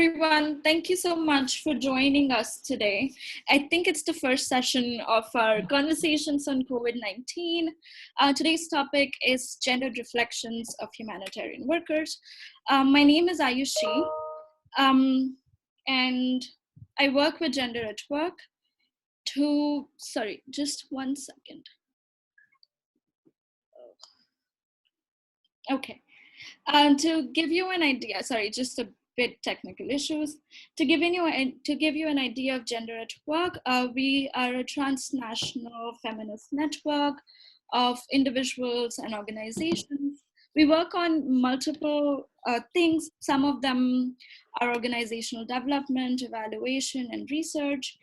everyone. Thank you so much for joining us today. I think it's the first session of our conversations on COVID-19. Today's topic is gendered reflections of humanitarian workers. My name is Ayushi, and I work with Gender at Work just one second. Okay. To give you an idea, just a bit technical issues. To give you an idea of Gender at Work, we are a transnational feminist network of individuals and organizations. We work on multiple things. Some of them are organizational development, evaluation, and research.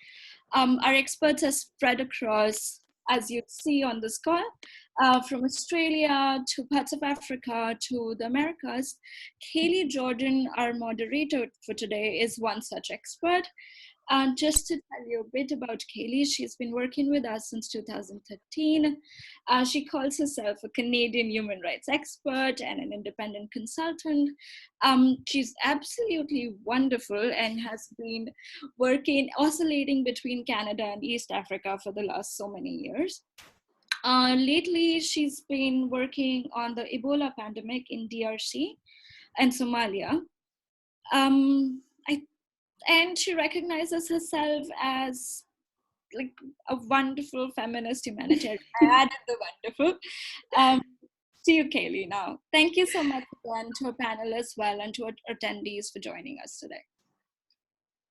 Our experts are spread across, as you see on this call, from Australia to parts of Africa to the Americas. Kaylee Jordan, our moderator for today, is one such expert. Just to tell you a bit about Kaylee, she's been working with us since 2013. She calls herself a Canadian human rights expert and an independent consultant. She's absolutely wonderful and has been oscillating between Canada and East Africa for the last so many years. Lately, she's been working on the Ebola pandemic in DRC and Somalia. And she recognizes herself as like a wonderful feminist humanitarian. I added the wonderful. To you, Kaylee, now. Thank you so much again to our panel as well and to our attendees for joining us today.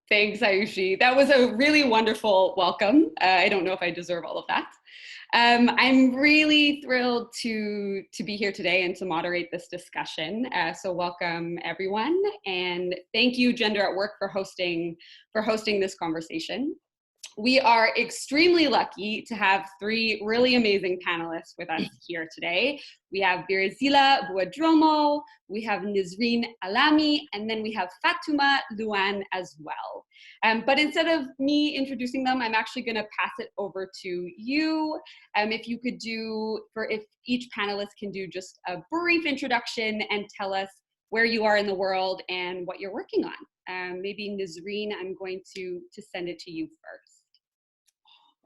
Thanks, Ayushi. That was a really wonderful welcome. I don't know if I deserve all of that. I'm really thrilled to be here today and to moderate this discussion. So welcome everyone, and thank you Gender at Work for hosting this conversation. We are extremely lucky to have three really amazing panelists with us here today. We have Birizila Buadromo, we have Nizreen Alami, and then we have Fatuma Luan as well. But instead of me introducing them, I'm actually going to pass it over to you. If each panelist can do just a brief introduction and tell us where you are in the world and what you're working on. Maybe Nizreen, I'm going to send it to you first.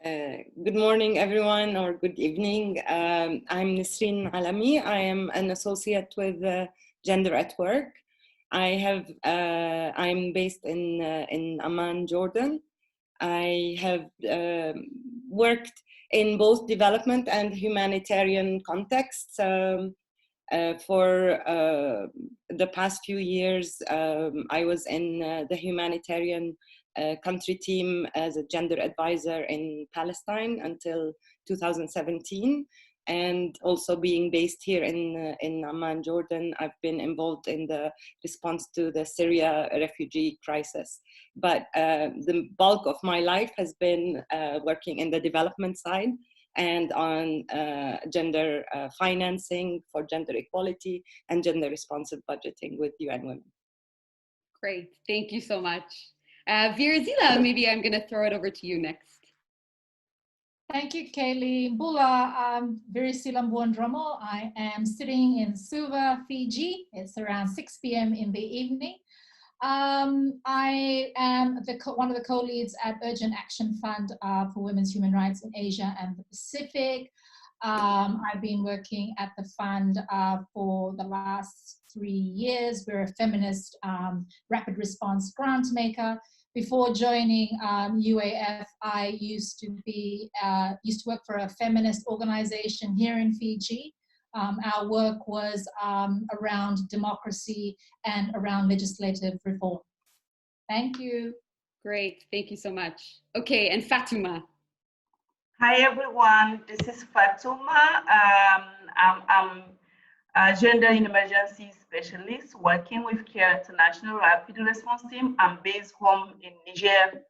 Good morning, everyone, or good evening. I'm Nizreen Alami. I am an associate with Gender at Work. I'm based in Amman, Jordan. I have worked in both development and humanitarian contexts for the past few years. I was in the humanitarian country team as a gender advisor in Palestine until 2017, and also being based here in Amman, Jordan, I've been involved in the response to the Syria refugee crisis. But the bulk of my life has been working in the development side and on gender financing for gender equality and gender responsive budgeting with UN Women. Great, thank you so much. Virazila, maybe I'm going to throw it over to you next. Thank you, Kaylee. Bula, I'm Virazila Buandromo. I am sitting in Suva, Fiji. It's around 6 p.m. in the evening. I am one of the co-leads at Urgent Action Fund for Women's Human Rights in Asia and the Pacific. I've been working at the fund for the last 3 years. We're a feminist rapid response grant maker. Before joining UAF, I used to work for a feminist organization here in Fiji. Our work was around democracy and around legislative reform. Thank you. Great, thank you so much. Okay, and Fatuma. Hi everyone, this is Fatuma. I'm a gender in emergency specialist working with CARE International Rapid Response Team. I'm based home in Niger,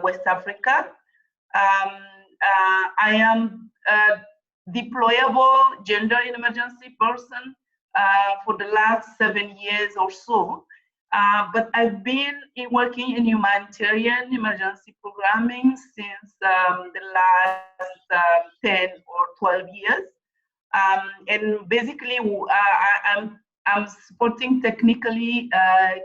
West Africa. I am a deployable gender in emergency person for the last 7 years or so. But I've been working in humanitarian emergency programming since the last 10 or 12 years. And basically, I'm supporting technically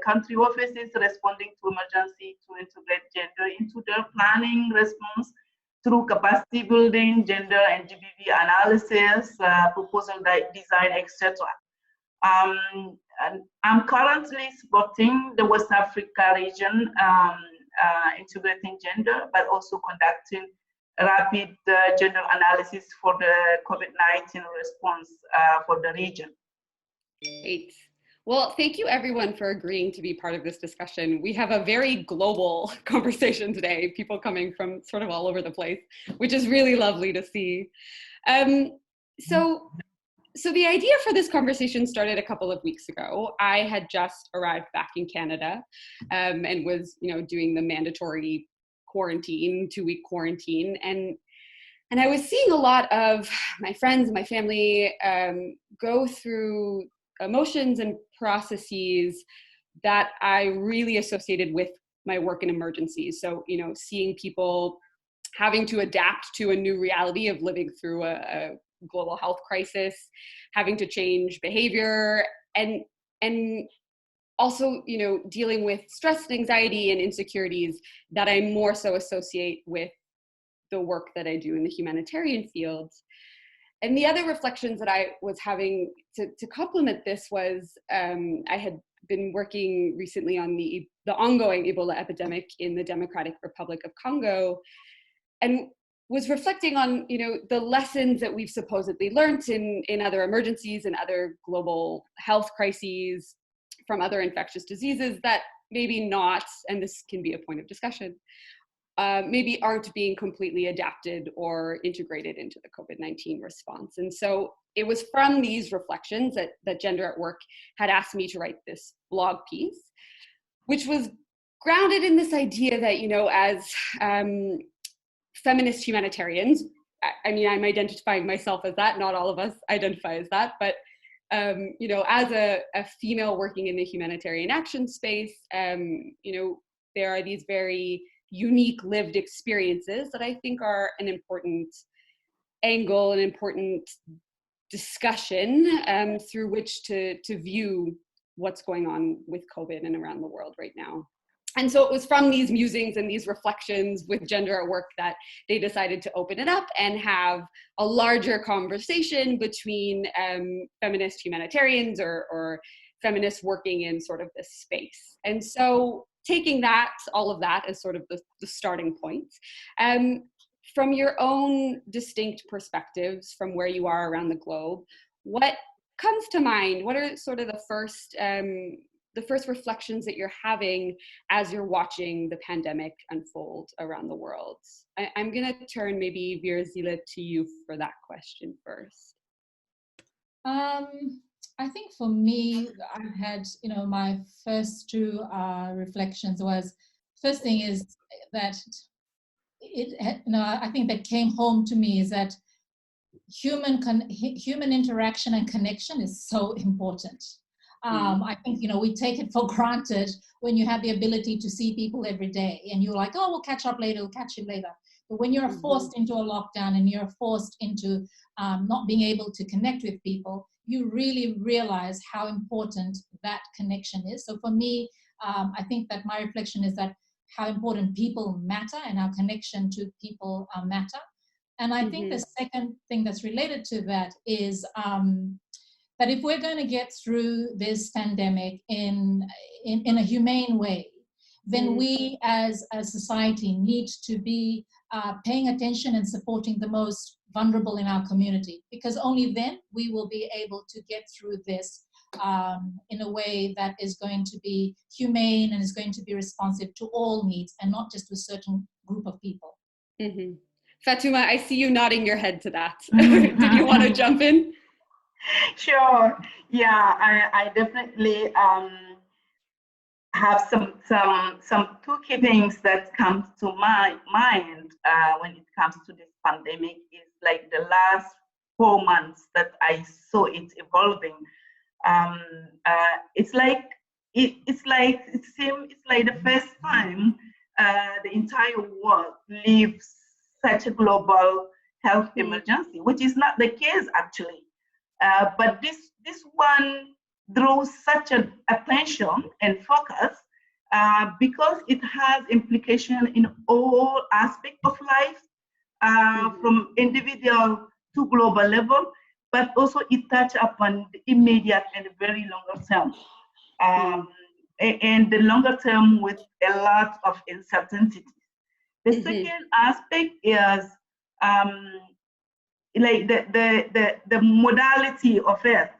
country offices responding to emergency to integrate gender into their planning response through capacity building, gender and GBV analysis, proposal design, etc. And I'm currently supporting the West Africa region, integrating gender, but also conducting rapid gender analysis for the COVID-19 response for the region. Great. Well, thank you everyone for agreeing to be part of this discussion. We have a very global conversation today, people coming from sort of all over the place, which is really lovely to see. So the idea for this conversation started a couple of weeks ago. I had just arrived back in Canada and was, doing the mandatory quarantine, 2-week quarantine. And I was seeing a lot of my friends and my family go through emotions and processes that I really associated with my work in emergencies. So, seeing people having to adapt to a new reality of living through a global health crisis, having to change behavior, and also, dealing with stress and anxiety and insecurities that I more so associate with the work that I do in the humanitarian fields. And the other reflections that I was having to complement this was I had been working recently on the ongoing Ebola epidemic in the Democratic Republic of Congo, and was reflecting on, the lessons that we've supposedly learned in other emergencies and other global health crises from other infectious diseases that maybe not, and this can be a point of discussion, maybe aren't being completely adapted or integrated into the COVID-19 response. And so it was from these reflections that Gender at Work had asked me to write this blog piece, which was grounded in this idea that, as feminist humanitarians, I'm identifying myself as that, not all of us identify as that, but as a female working in the humanitarian action space, there are these very unique lived experiences that I think are an important angle, an important discussion through which to view what's going on with COVID and around the world right now. And so it was from these musings and these reflections with Gender at Work that they decided to open it up and have a larger conversation between feminist humanitarians or feminists working in sort of this space. And so taking all of that as sort of the starting point, from your own distinct perspectives from where you are around the globe, what comes to mind? What are sort of the first reflections that you're having as you're watching the pandemic unfold around the world? I'm going to turn maybe Virzila to you for that question first. I think for me, I've had, my first two reflections was, first thing is that I think that came home to me is that human interaction and connection is so important. I think, we take it for granted when you have the ability to see people every day and you're like, oh, we'll catch up later, we'll catch you later. But when you're forced into a lockdown and you're forced into not being able to connect with people, you really realize how important that connection is. So for me, I think that my reflection is that how important people matter and our connection to people matter. And I think the second thing that's related to that is that if we're going to get through this pandemic in a humane way, then we as a society need to be paying attention and supporting the most vulnerable in our community, because only then we will be able to get through this in a way that is going to be humane and is going to be responsive to all needs and not just to a certain group of people. Fatuma, I see you nodding your head to that. Did you want to jump in? Sure. Yeah, I definitely have some two key things that come to my mind when it comes to this pandemic. Is like the last 4 months that I saw it evolving. It's like the first time the entire world lives such a global health emergency, which is not the case actually. But this one draws such an attention and focus because it has implication in all aspects of life, from individual to global level, but also it touches upon the immediate and very longer term. And the longer term with a lot of uncertainty. The second aspect is like the modality of it.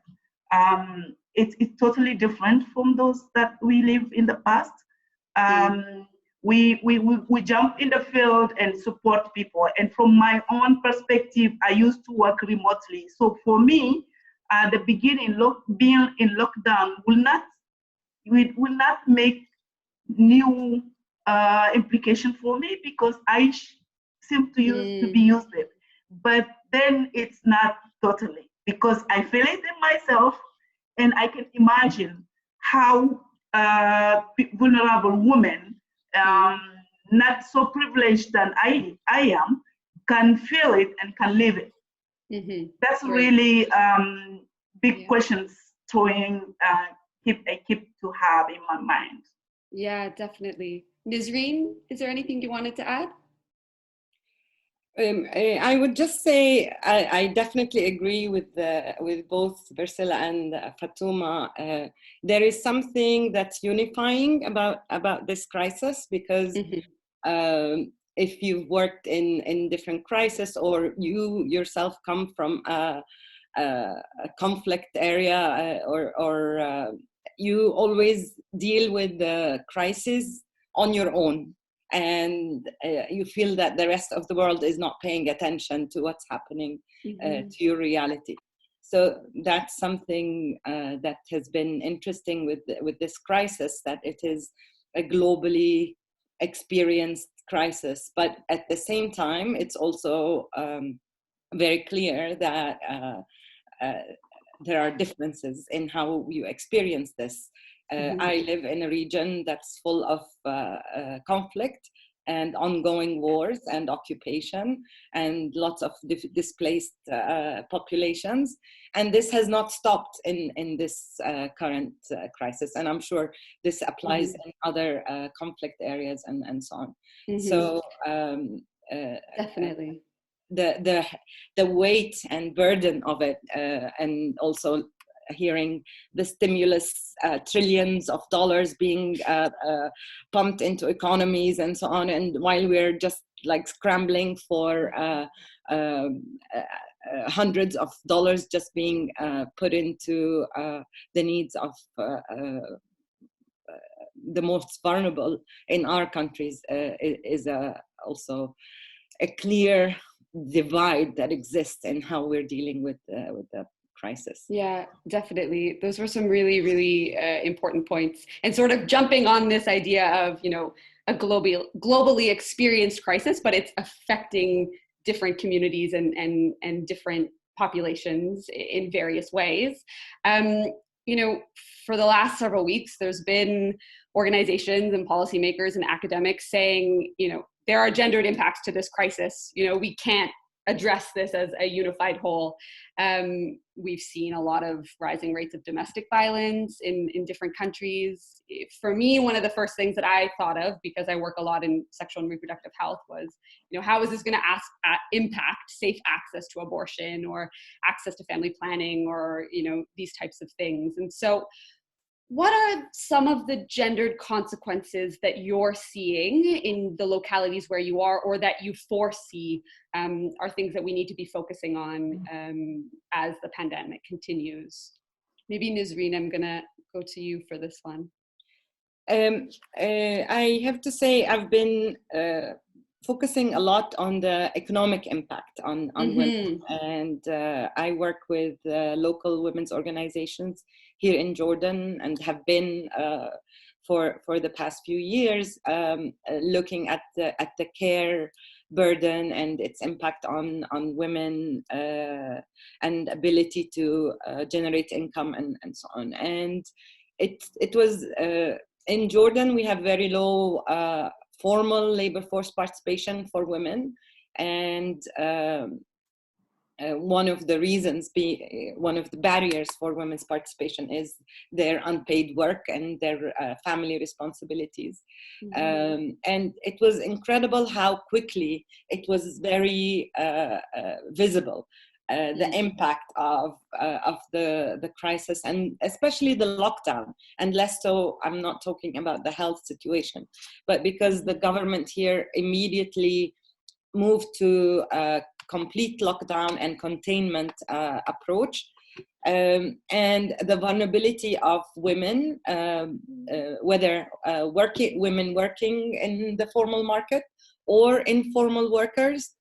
It's totally different from those that we lived in the past. We jump in the field and support people. And from my own perspective, I used to work remotely. So for me, at the beginning, being in lockdown will not make new implication for me because I seem to be used to it. But then it's not totally, because I feel it in myself, and I can imagine how vulnerable women, not so privileged than I am, can feel it and can live it. That's really big questions I keep to have in my mind. Yeah, definitely. Nisreen, is there anything you wanted to add? I would just say I definitely agree with both Priscilla and Fatuma. There is something that's unifying about this crisis, because if you've worked in different crises, or you yourself come from a conflict area, or you always deal with the crisis on your own. And you feel that the rest of the world is not paying attention to what's happening to your reality. So that's something that has been interesting with this crisis, that it is a globally experienced crisis. But at the same time, it's also very clear that there are differences in how you experience this. I live in a region that's full of conflict and ongoing wars and occupation and lots of displaced populations. And this has not stopped in this current crisis. And I'm sure this applies in other conflict areas and so on. So definitely. The weight and burden of it, and also hearing the stimulus, trillions of dollars being pumped into economies and so on, and while we're just like scrambling for hundreds of dollars just being put into the needs of the most vulnerable in our countries, is also a clear divide that exists in how we're dealing with the crisis. Yeah, definitely. Those were some really, really important points. And sort of jumping on this idea of, a globally experienced crisis, but it's affecting different communities and different populations in various ways. For the last several weeks, there's been organizations and policymakers and academics saying, there are gendered impacts to this crisis. We can't address this as a unified whole. We've seen a lot of rising rates of domestic violence in different countries. For me, one of the first things that I thought of, because I work a lot in sexual and reproductive health, was, how is this going to impact safe access to abortion or access to family planning, or, these types of things. And so what are some of the gendered consequences that you're seeing in the localities where you are, or that you foresee are things that we need to be focusing on as the pandemic continues? Maybe Nisreen, I'm gonna go to you for this one. I have to say I've been focusing a lot on the economic impact on women, and I work with local women's organizations here in Jordan, and have been for the past few years, looking at the care burden and its impact on women and ability to generate income and so on. And it was in Jordan, we have very low formal labor force participation for women, and one of the reasons, one of the barriers for women's participation is their unpaid work and their family responsibilities. And it was incredible how quickly it was very visible, the impact of the crisis, and especially the lockdown. And less so, I'm not talking about the health situation, but because the government here immediately moved to complete lockdown and containment approach, and the vulnerability of women, whether women working in the formal market or informal workers,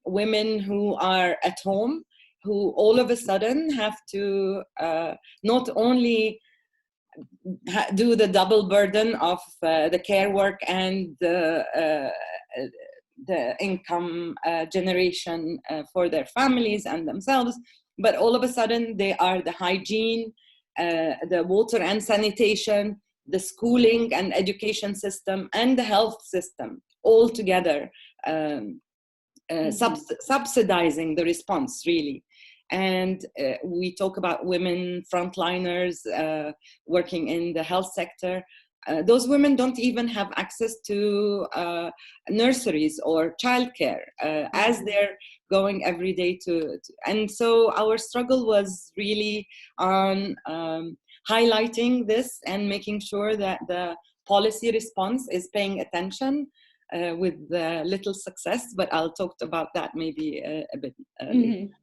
women who are at home, who all of a sudden have to not only do the double burden of the care work and the income generation for their families and themselves, but all of a sudden they are the hygiene, the water and sanitation, the schooling and education system, and the health system all together, subsidizing the response, really. And we talk about women frontliners working in the health sector. Those women don't even have access to nurseries or childcare as they're going every day to. And so our struggle was really on highlighting this and making sure that the policy response is paying attention, with little success, but I'll talk about that maybe a bit later.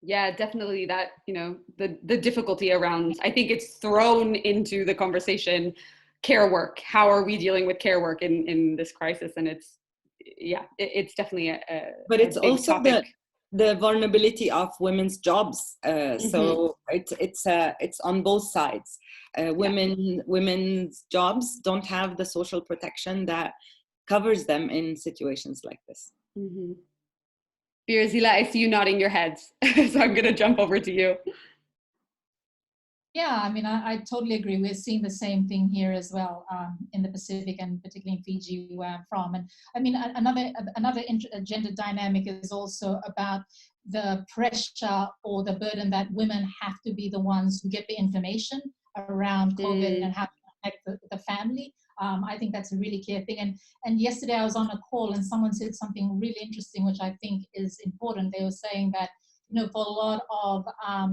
Yeah, definitely that, the difficulty around, I think it's thrown into the conversation, care work. How are we dealing with care work in this crisis? And it's definitely but it's also topic. the vulnerability of women's jobs. So it's on both sides. Women's jobs don't have the social protection that covers them in situations like this. Birzila, I see you nodding your heads, so I'm going to jump over to you. Yeah, I mean, I totally agree. We're seeing the same thing here as well, in the Pacific, and particularly in Fiji, where I'm from. And I mean, another gender dynamic is also about the pressure or the burden that women have to be the ones who get the information around COVID and how to protect the family. I think that's a really key thing. And yesterday I was on a call and someone said something really interesting, which I think is important. They were saying that, for a lot of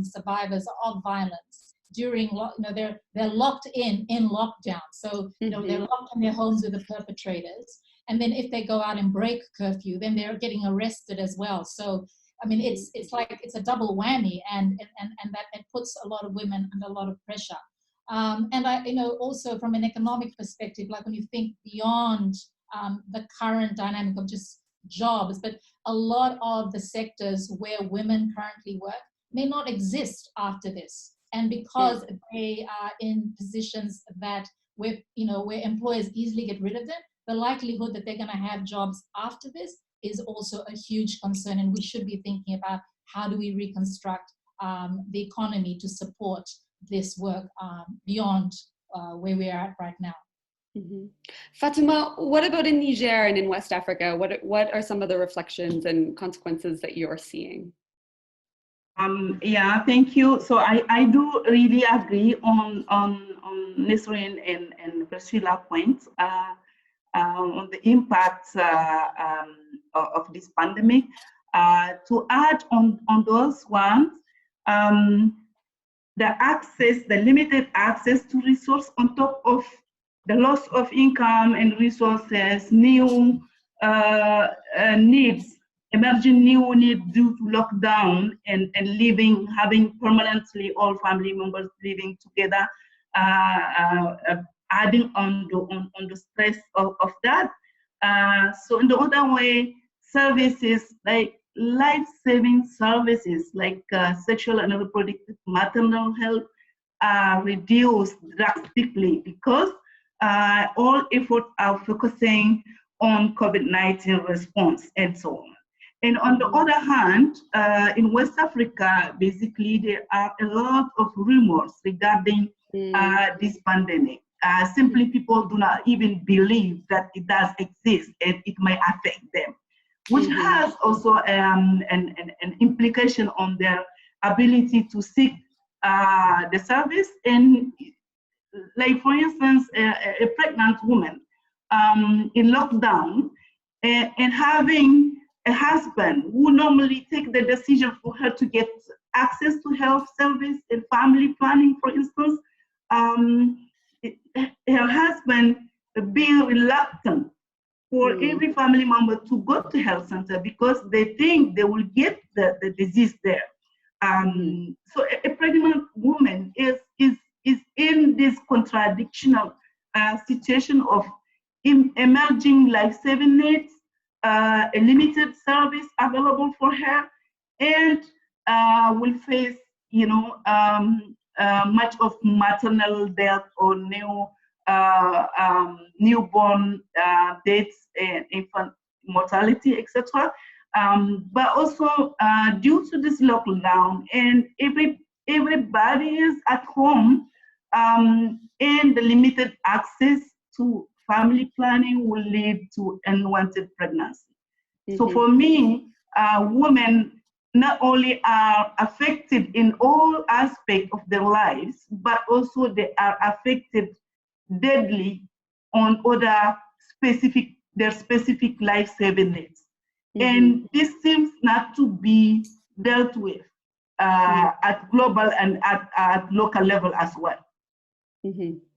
survivors of violence during, they're locked in lockdown. So, they're locked in their homes with the perpetrators. And then if they go out and break curfew, then they're getting arrested as well. So, I mean, it's like, it's a double whammy, and that it puts a lot of women under a lot of pressure. And I, also from an economic perspective, like when you think beyond the current dynamic of just jobs, but a lot of the sectors where women currently work may not exist after this. And because they are in positions that where employers easily get rid of them, the likelihood that they're going to have jobs after this is also a huge concern. And we should be thinking about how do we reconstruct the economy to support this work beyond where we are at right now. Fatima, what about in Niger and in West Africa? What are some of the reflections and consequences that you're seeing? Yeah, thank you. So I do really agree on Nisrin and Priscilla's points on the impact of this pandemic. To add on those ones, the limited access to resource on top of the loss of income and resources, new needs, emerging new needs due to lockdown and having permanently all family members living together, adding on the stress of that. So in the other way, services like life-saving services like sexual and reproductive maternal health are reduced drastically because all efforts are focusing on COVID-19 response and so on. And on the other hand, in West Africa, basically there are a lot of rumors regarding this pandemic. Simply people do not even believe that it does exist and it may affect them. which has also an implication on their ability to seek the service. And like, for instance, a pregnant woman in lockdown, and having a husband who normally take the decision for her to get access to health service and family planning, for instance, her husband being reluctant for every family member to go to health center because they think they will get the disease there. So a pregnant woman is in this contradictional situation of emerging life-saving needs, a limited service available for her, and will face, much of maternal death or newborn deaths and infant mortality, etc. But also due to this lockdown, and everybody is at home, and the limited access to family planning will lead to unwanted pregnancy. So for me, women not only are affected in all aspects of their lives, but also they are affected deadly on other specific life-saving needs. And this seems not to be dealt with at global and at local level as well.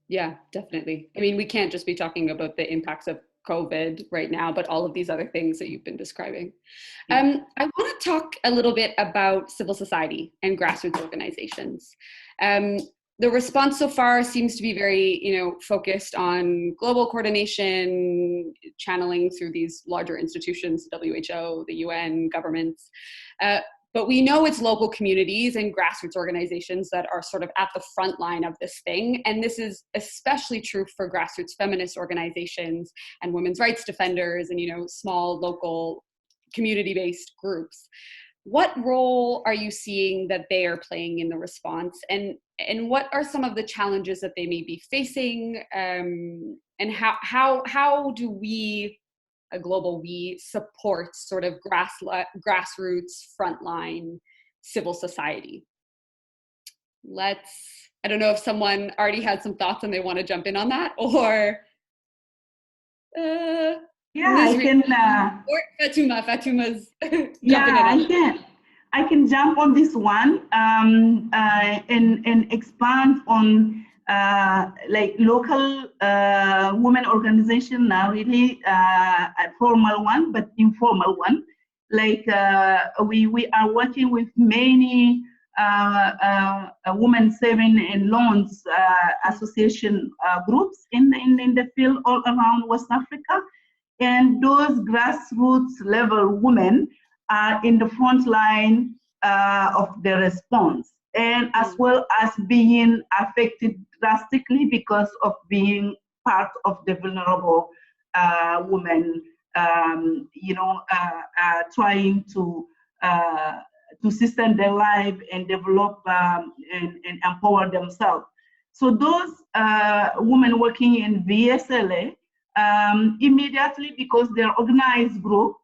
Yeah, definitely. I mean, we can't just be talking about the impacts of COVID right now, but all of these other things that you've been describing. I want to talk a little bit about civil society and grassroots organizations. The response so far seems to be very, focused on global coordination, channeling through these larger institutions, WHO, the UN, governments. But we know it's local communities and grassroots organizations that are sort of at the front line of this thing. And this is especially true for grassroots feminist organizations and women's rights defenders and, small local community-based groups. What role are you seeing that they are playing in the response? And what are some of the challenges that they may be facing? And how do we, a global we, support sort of grassroots frontline civil society? I don't know if someone already had some thoughts and they want to jump in on that, or I can. Or Fatuma's jumping in. I can jump on this one and expand on like local women organization, now really a formal one, but informal one. Like we are working with many women saving and loans association groups in the field all around West Africa. And those grassroots level women are in the front line of the response, and as well as being affected drastically because of being part of the vulnerable women, trying to sustain their life and develop and empower themselves. So those women working in VSLA, immediately, because they're organized group,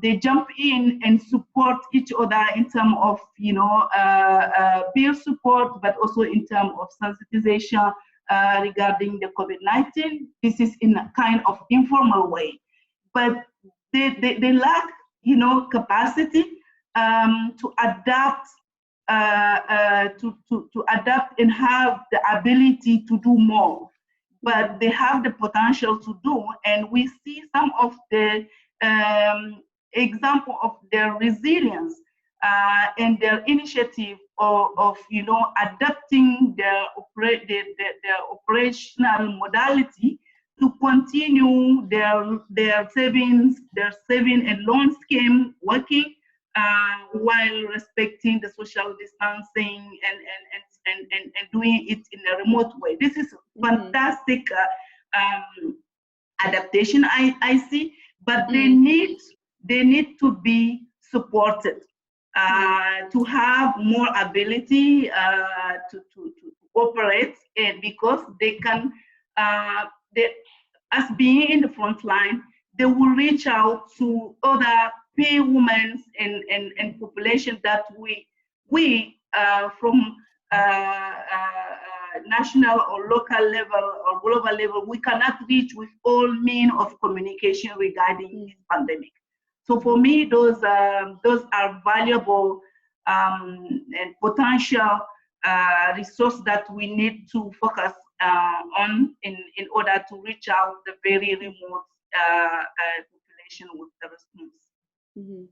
they jump in and support each other in terms of, peer support, but also in terms of sensitization regarding the COVID-19. This is in a kind of informal way, but they lack, capacity to adapt, to adapt and have the ability to do more. But they have the potential to do, and we see some of the example of their resilience and their initiative of adapting their operational modality to continue their saving and loan scheme working while respecting the social distancing and doing it in a remote way. This is fantastic adaptation I see, but they need to be supported to have more ability to operate, and because they can, as being in the front line, they will reach out to other peer women and population that we from national or local level or global level, we cannot reach with all means of communication regarding this pandemic. So for me, those are valuable and potential resource that we need to focus on in order to reach out the very remote population with the response. Mm-hmm.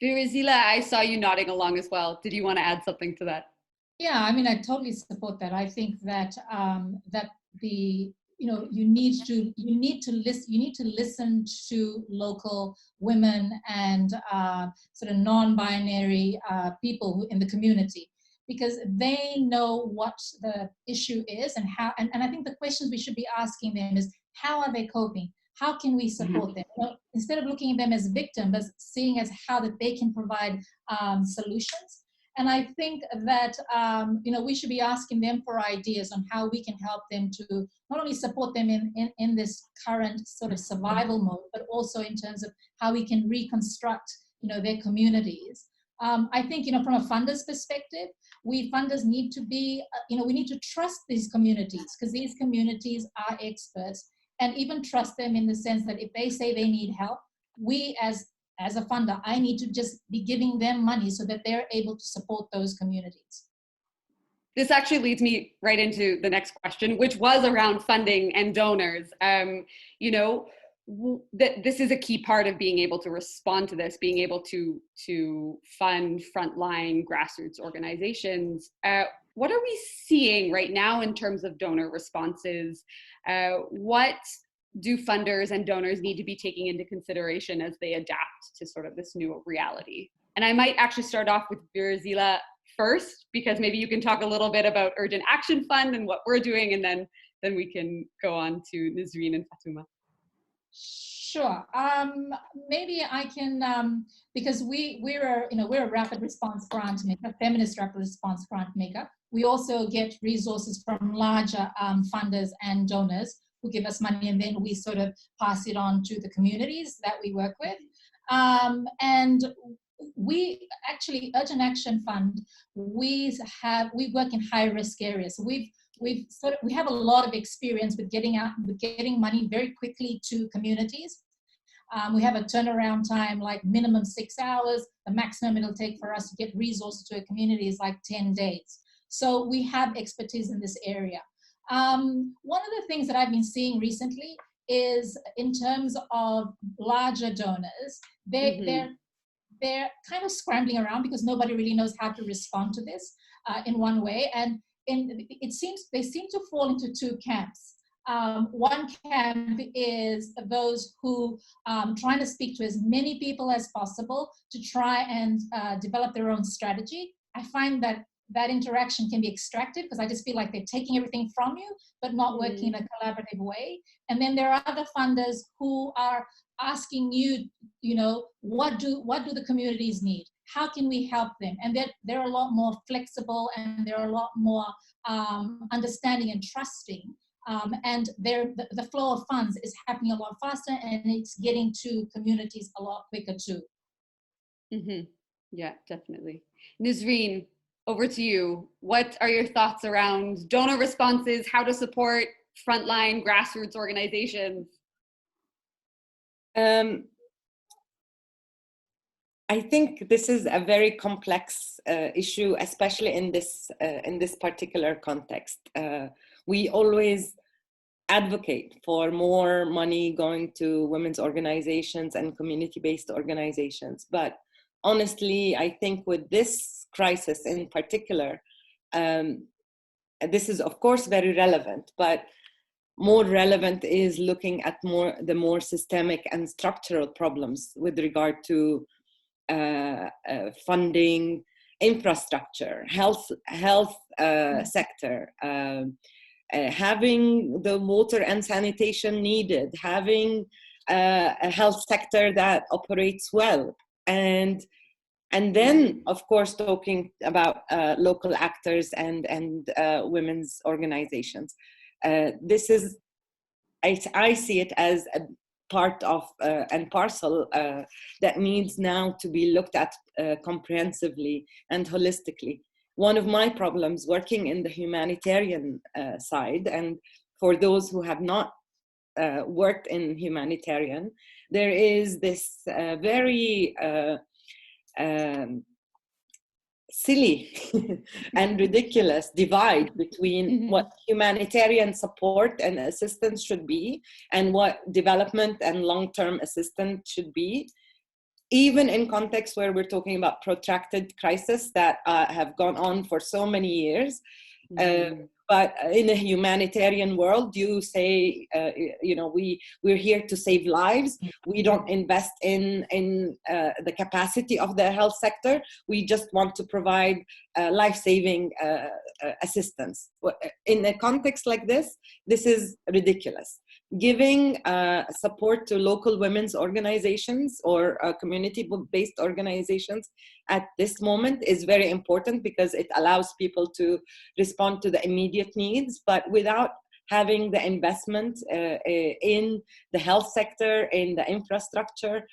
Virazila, I saw you nodding along as well. Did you want to add something to that? Yeah, I mean, I totally support that. I think that that you need to listen to local women and sort of non-binary people in the community, because they know what the issue is and how. And I think the questions we should be asking them is, how are they coping? How can we support them? You know, instead of looking at them as victims, but seeing as how that they can provide solutions. And I think that we should be asking them for ideas on how we can help them to not only support them in this current sort of survival mode, but also in terms of how we can reconstruct their communities. I think from a funder's perspective, we funders need to be we need to trust these communities, because these communities are experts, and even trust them in the sense that if they say they need help, we as a funder, I need to just be giving them money so that they're able to support those communities. This actually leads me right into the next question, which was around funding and donors. This is a key part of being able to respond to this, being able to fund frontline grassroots organizations. What are we seeing right now in terms of donor responses? What do funders and donors need to be taking into consideration as they adapt to sort of this new reality? And I might actually start off with Virazila first, because maybe you can talk a little bit about Urgent Action Fund and what we're doing, and then we can go on to Nazreen and Fatuma. Sure. Maybe I can, because we're a rapid response grant maker, feminist rapid response grant maker. We also get resources from larger funders and donors who give us money, and then we sort of pass it on to the communities that we work with. And we actually, Urgent Action Fund, we work in high risk areas. So we have a lot of experience with getting money very quickly to communities. We have a turnaround time, like minimum 6 hours. The maximum it'll take for us to get resources to a community is like 10 days. So we have expertise in this area. One of the things that I've been seeing recently is, in terms of larger donors, they're kind of scrambling around because nobody really knows how to respond to this in one way. And they seem to fall into two camps. One camp is those who trying to speak to as many people as possible to try and develop their own strategy. I find that interaction can be extractive, because I just feel like they're taking everything from you, but not working in a collaborative way. And then there are other funders who are asking you, what do the communities need? How can we help them? And they're a lot more flexible, and they're a lot more understanding and trusting. And the flow of funds is happening a lot faster, and it's getting to communities a lot quicker too. Mm-hmm. Yeah, definitely. Nazreen, over to you. What are your thoughts around donor responses, how to support frontline grassroots organizations? I think this is a very complex issue, especially in this particular context. We always advocate for more money going to women's organizations and community-based organizations, but honestly, I think with this crisis in particular, this is of course very relevant, but more relevant is looking at the more systemic and structural problems with regard to funding, infrastructure, health sector, having the water and sanitation needed, having a health sector that operates well, and then of course talking about local actors and women's organizations. This is, I see it as part of and parcel that needs now to be looked at comprehensively and holistically. One of my problems working in the humanitarian side, and for those who have not worked in humanitarian, there is this very silly and ridiculous divide between what humanitarian support and assistance should be and what development and long-term assistance should be, even in contexts where we're talking about protracted crises that have gone on for so many years. But in a humanitarian world, you say, we're here to save lives. We don't invest in the capacity of the health sector. We just want to provide life-saving assistance. In a context like this is ridiculous. Giving support to local women's organizations or community-based organizations at this moment is very important because it allows people to respond to the immediate needs, but without having the investment in the health sector, in the infrastructure,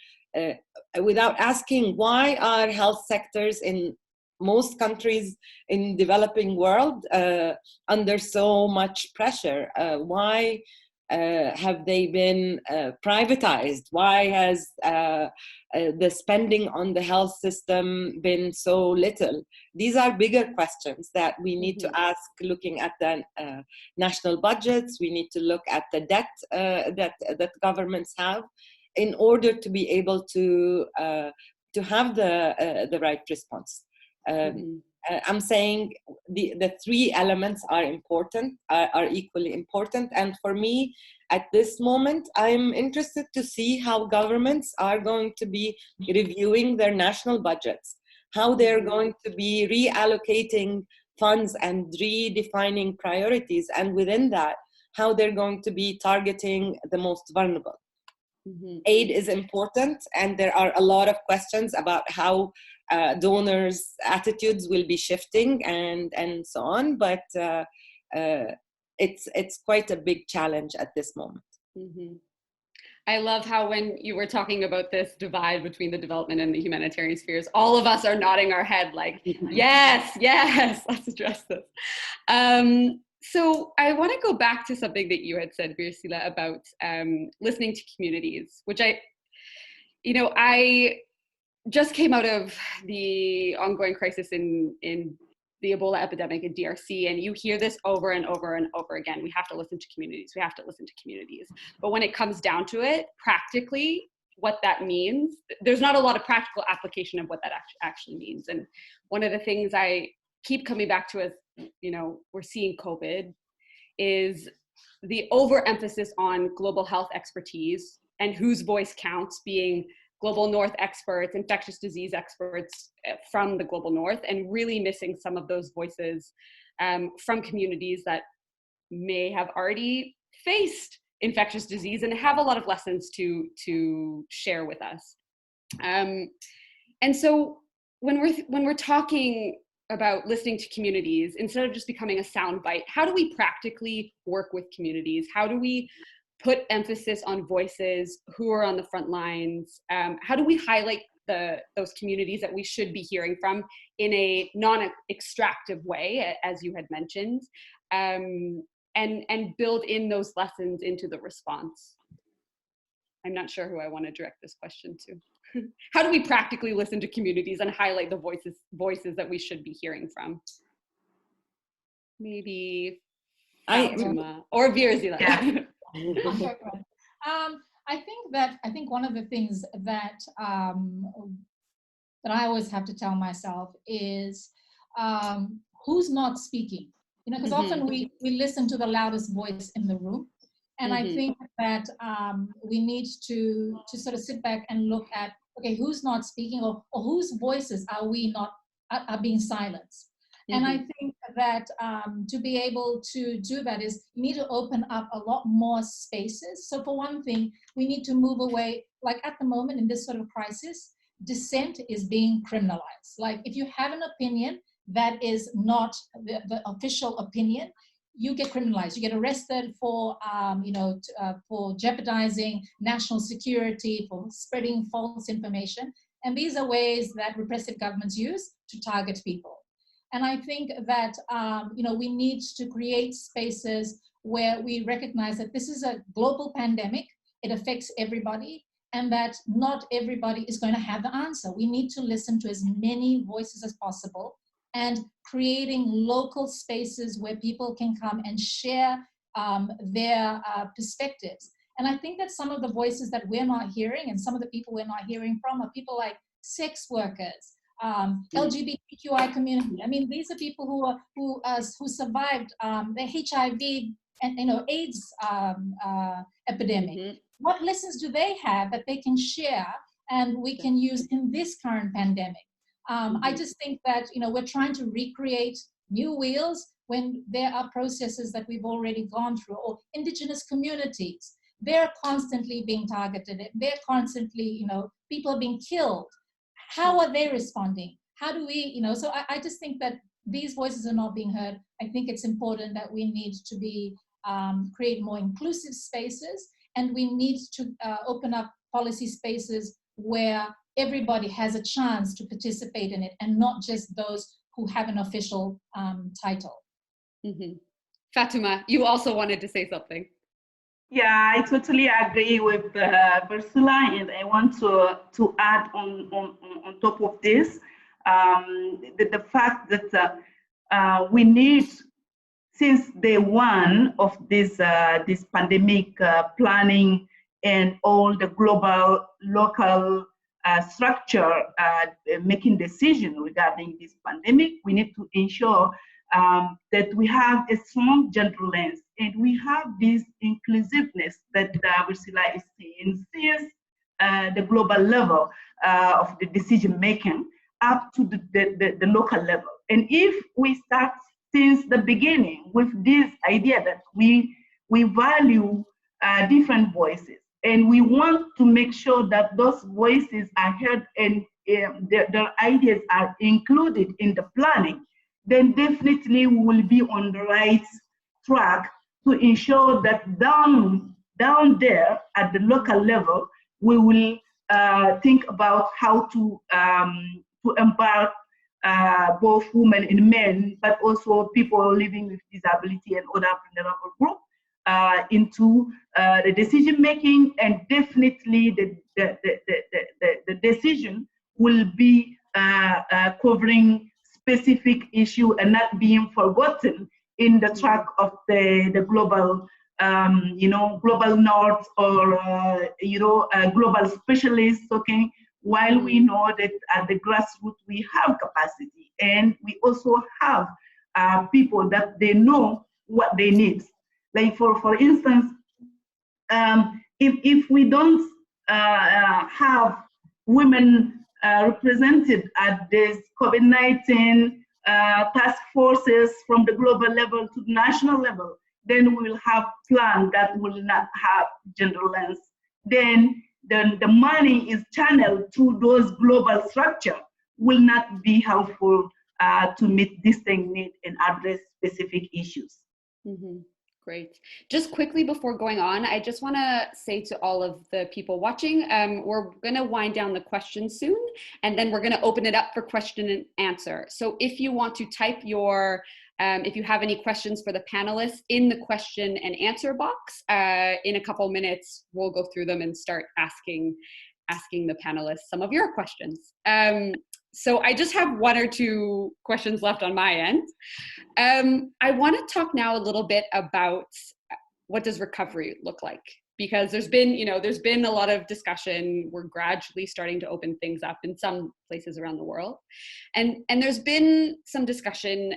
without asking why are health sectors in most countries in developing world under so much pressure. Why have they been privatized? Why has the spending on the health system been so little? These are bigger questions that we need to ask, looking at the national budgets. We need to look at the debt that governments have in order to be able to have the right response. I'm saying the three elements are important, are equally important. And for me, at this moment, I'm interested to see how governments are going to be reviewing their national budgets, how they're going to be reallocating funds and redefining priorities. And within that, how they're going to be targeting the most vulnerable. Aid is important, and there are a lot of questions about how donors' attitudes will be shifting and so on, but it's quite a big challenge at this moment. I love how when you were talking about this divide between the development and the humanitarian spheres, all of us are nodding our head like, yes, let's address this. So I want to go back to something that you had said, Virsila, about listening to communities, which I just came out of the ongoing crisis in the Ebola epidemic in DRC, and you hear this over and over and over again. We have to listen to communities. We have to listen to communities. But when it comes down to it, practically, what that means, there's not a lot of practical application of what that actually means. And one of the things I keep coming back to as, we're seeing COVID, is the overemphasis on global health expertise and whose voice counts, being global north experts, infectious disease experts from the global north, and really missing some of those voices from communities that may have already faced infectious disease and have a lot of lessons to share with us. And so when we're talking about listening to communities, instead of just becoming a soundbite, how do we practically work with communities? How do we put emphasis on voices who are on the front lines? How do we highlight those communities that we should be hearing from in a non-extractive way, as you had mentioned, and build in those lessons into the response? I'm not sure who I want to direct this question to. How do we practically listen to communities and highlight the voices that we should be hearing from? Maybe Fatima or Virsila. Yeah. I think one of the things that that I always have to tell myself is who's not speaking. Because often we listen to the loudest voice in the room, and I think that we need to sort of sit back and look at, okay, who's not speaking, or whose voices are being silenced. And I think that to be able to do that is you need to open up a lot more spaces. So for one thing, we need to move away, like at the moment in this sort of crisis, dissent is being criminalized. Like if you have an opinion that is not the official opinion, you get criminalized. You get arrested for, for jeopardizing national security, for spreading false information. And these are ways that repressive governments use to target people. And I think that, we need to create spaces where we recognize that this is a global pandemic. It affects everybody, and that not everybody is going to have the answer. We need to listen to as many voices as possible, and creating local spaces where people can come and share their perspectives. And I think that some of the voices that we're not hearing, and some of the people we're not hearing from, are people like sex workers, LGBTQI community. I mean, these are people who survived the HIV and AIDS epidemic. Mm-hmm. What lessons do they have that they can share and we can use in this current pandemic? I just think that we're trying to recreate new wheels when there are processes that we've already gone through. Or indigenous communities, they're constantly being targeted. They're constantly, people are being killed. How are they responding? How do we, so I just think that these voices are not being heard. I think it's important that we need to be, create more inclusive spaces, and we need to open up policy spaces where everybody has a chance to participate in it, and not just those who have an official title. Mm-hmm. Fatuma, you also wanted to say something. Yeah, I totally agree with Ursula, and I want to add on top of this the fact that we need, since day one of this pandemic planning and all the global, local structure making decisions regarding this pandemic, we need to ensure that we have a strong gender lens, and we have this inclusiveness that Ursula is saying since the global level of the decision making up to the local level. And if we start since the beginning with this idea that we value different voices, and we want to make sure that those voices are heard and their ideas are included in the planning, then definitely we will be on the right track to ensure that down there at the local level, we will think about how to embark both women and men, but also people living with disability and other vulnerable groups into the decision making, and definitely the decision will be covering specific issue and not being forgotten in the track of the global, global north or global specialists. Okay, while we know that at the grassroots we have capacity, and we also have people that they know what they need. Like for instance, if we don't have women represented at this COVID-19 task forces from the global level to the national level, then we will have plans that will not have gender lens. Then the money is channeled through those global structures will not be helpful to meet distinct needs and address specific issues. Mm-hmm. Great. Just quickly before going on, I just want to say to all of the people watching, we're going to wind down the questions soon, and then we're going to open it up for question and answer. So if you want to type your, if you have any questions for the panelists in the question and answer box, in a couple minutes, we'll go through them and start asking the panelists some of your questions. So I just have one or two questions left on my end. I want to talk now a little bit about what does recovery look like, because there's been a lot of discussion. We're gradually starting to open things up in some places around the world. And there's been some discussion,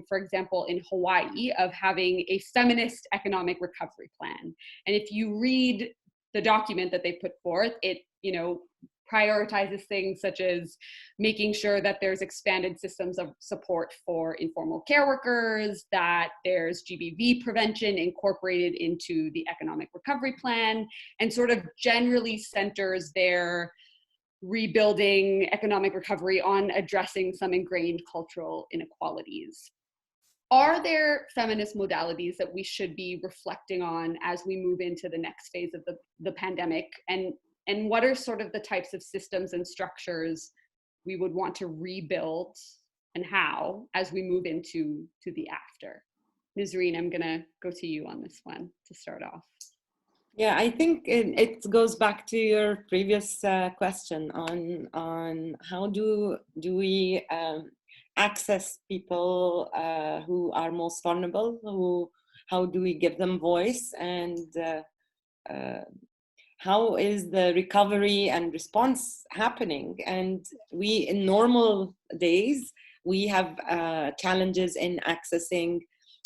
for example, in Hawaii, of having a feminist economic recovery plan. And if you read the document that they put forth, it, prioritizes things such as making sure that there's expanded systems of support for informal care workers, that there's GBV prevention incorporated into the economic recovery plan, and sort of generally centers their rebuilding economic recovery on addressing some ingrained cultural inequalities. are there feminist modalities that we should be reflecting on as we move into the next phase of the pandemic? And what are sort of the types of systems and structures we would want to rebuild, and how, as we move into the after? Ms. Reen, I'm gonna go to you on this one to start off. Yeah, I think it goes back to your previous question on how do we access people who are most vulnerable, how do we give them voice, and how is the recovery and response happening? And we, in normal days, we have challenges in accessing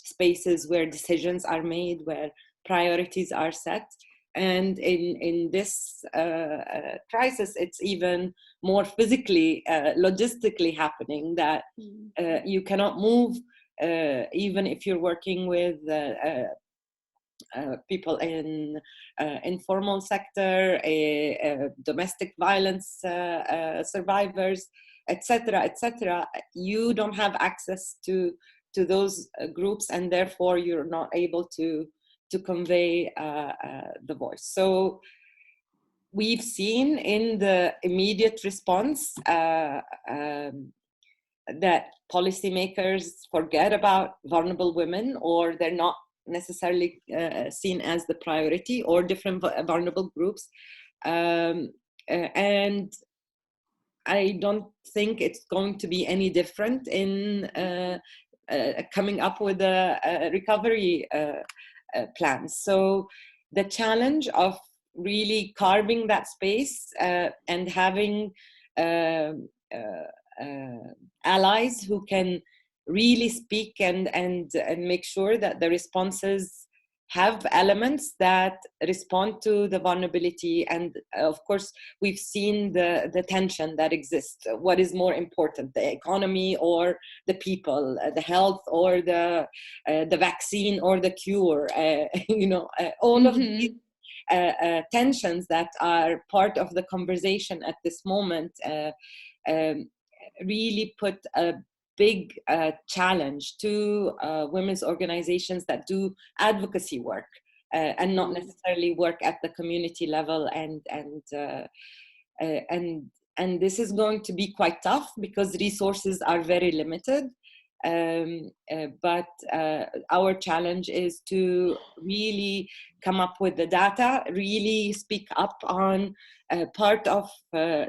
spaces where decisions are made, where priorities are set. And in this crisis, it's even more physically, logistically happening, that you cannot move, even if you're working with people in informal sector, domestic violence survivors, etc., etc. You don't have access to those groups, and therefore you're not able to convey the voice. So we've seen in the immediate response that policymakers forget about vulnerable women, or they're not necessarily seen as the priority, or different vulnerable groups. And I don't think it's going to be any different in coming up with a recovery plan. So the challenge of really carving that space and having allies who can really speak and make sure that the responses have elements that respond to the vulnerability. And of course, we've seen the tension that exists. What is more important, the economy or the people, the health or the vaccine or the cure? All of these tensions that are part of the conversation at this moment really put a big challenge to women's organizations that do advocacy work and not necessarily work at the community level, and this is going to be quite tough because resources are very limited. But our challenge is to really come up with the data, really speak up on part of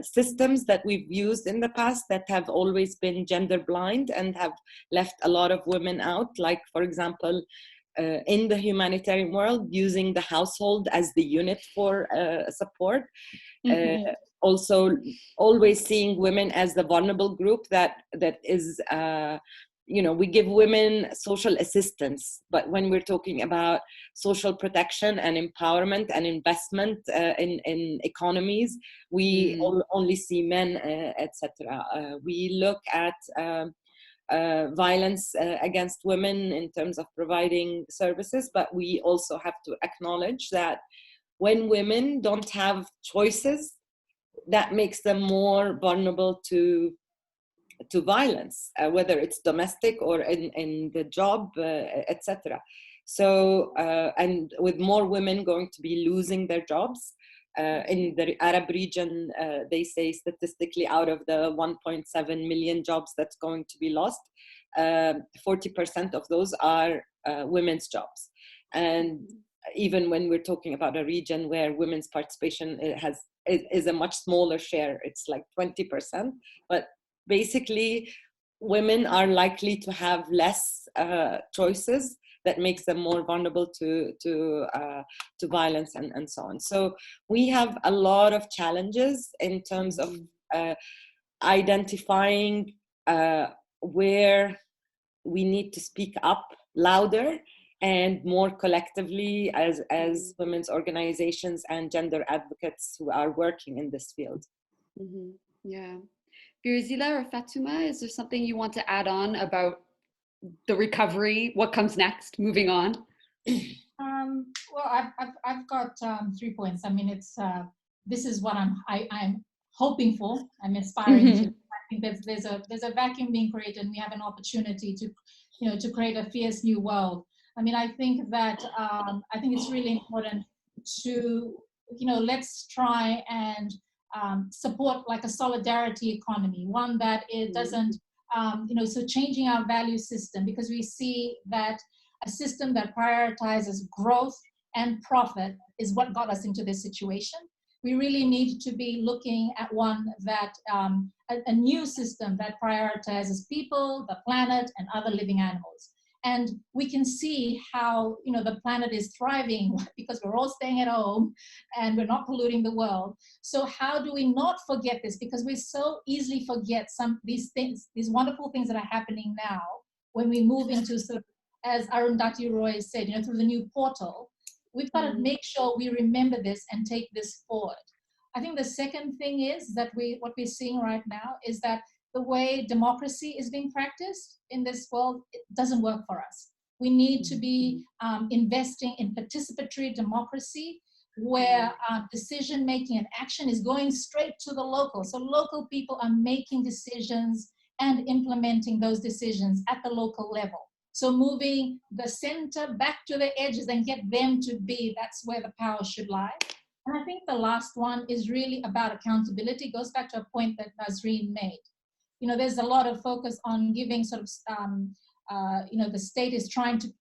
systems that we've used in the past that have always been gender blind and have left a lot of women out, like, for example, in the humanitarian world, using the household as the unit for support. Also, always seeing women as the vulnerable group that is we give women social assistance, but when we're talking about social protection and empowerment and investment in economies, we only see men, etc. We look at violence against women in terms of providing services, but we also have to acknowledge that when women don't have choices, that makes them more vulnerable to violence, whether it's domestic or in the job, etc. So, and with more women going to be losing their jobs, in the Arab region, they say statistically out of the 1.7 million jobs that's going to be lost, 40% of those are women's jobs. And even when we're talking about a region where women's participation is a much smaller share, it's like 20%, but basically women are likely to have less choices that makes them more vulnerable to violence and so on. So we have a lot of challenges in terms of identifying where we need to speak up louder and more collectively as women's organizations and gender advocates who are working in this field. Yeah. Firzila or Fatuma, is there something you want to add on about the recovery? What comes next? Moving on. Well, I've got 3 points. I mean, it's this is what I'm hoping for. I'm aspiring to. think there's a vacuum being created, and we have an opportunity to, to create a fierce new world. I mean, I think that I think it's really important to, let's try and support like a solidarity economy, one that it doesn't, so changing our value system, because we see that a system that prioritizes growth and profit is what got us into this situation. We really need to be looking at one that, a new system that prioritizes people, the planet, and other living animals. And we can see how, the planet is thriving because we're all staying at home and we're not polluting the world. So how do we not forget this? Because we so easily forget these things, these wonderful things that are happening now when we move into, sort of, as Arundhati Roy said, through the new portal. We've got to make sure we remember this and take this forward. I think the second thing is that what we're seeing right now is that the way democracy is being practiced in this world, it doesn't work for us. We need to be investing in participatory democracy, where decision-making and action is going straight to the local. So local people are making decisions and implementing those decisions at the local level. So moving the center back to the edges and get them to be, that's where the power should lie. And I think the last one is really about accountability. It goes back to a point that Nazreen made. There's a lot of focus on giving sort of, the state is trying to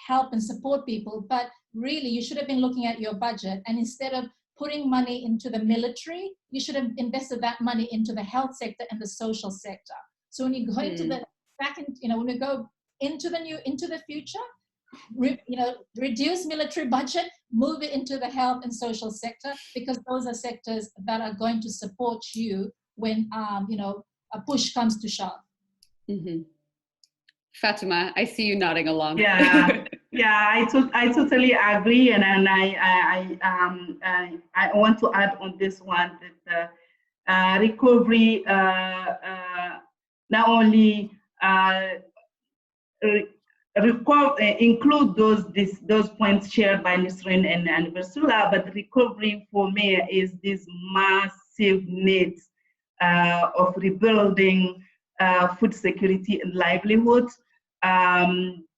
help and support people, but really you should have been looking at your budget, and instead of putting money into the military, you should have invested that money into the health sector and the social sector. So when you go into the back, when we go into the future, reduce military budget, move it into the health and social sector, because those are sectors that are going to support you when a push comes to shove. Fatima, I see you nodding along. Yeah, I totally agree, and I want to add on this one that recovery not only include those points shared by Nisreen and Ursula, but recovery for me is this massive need of rebuilding food security and livelihood,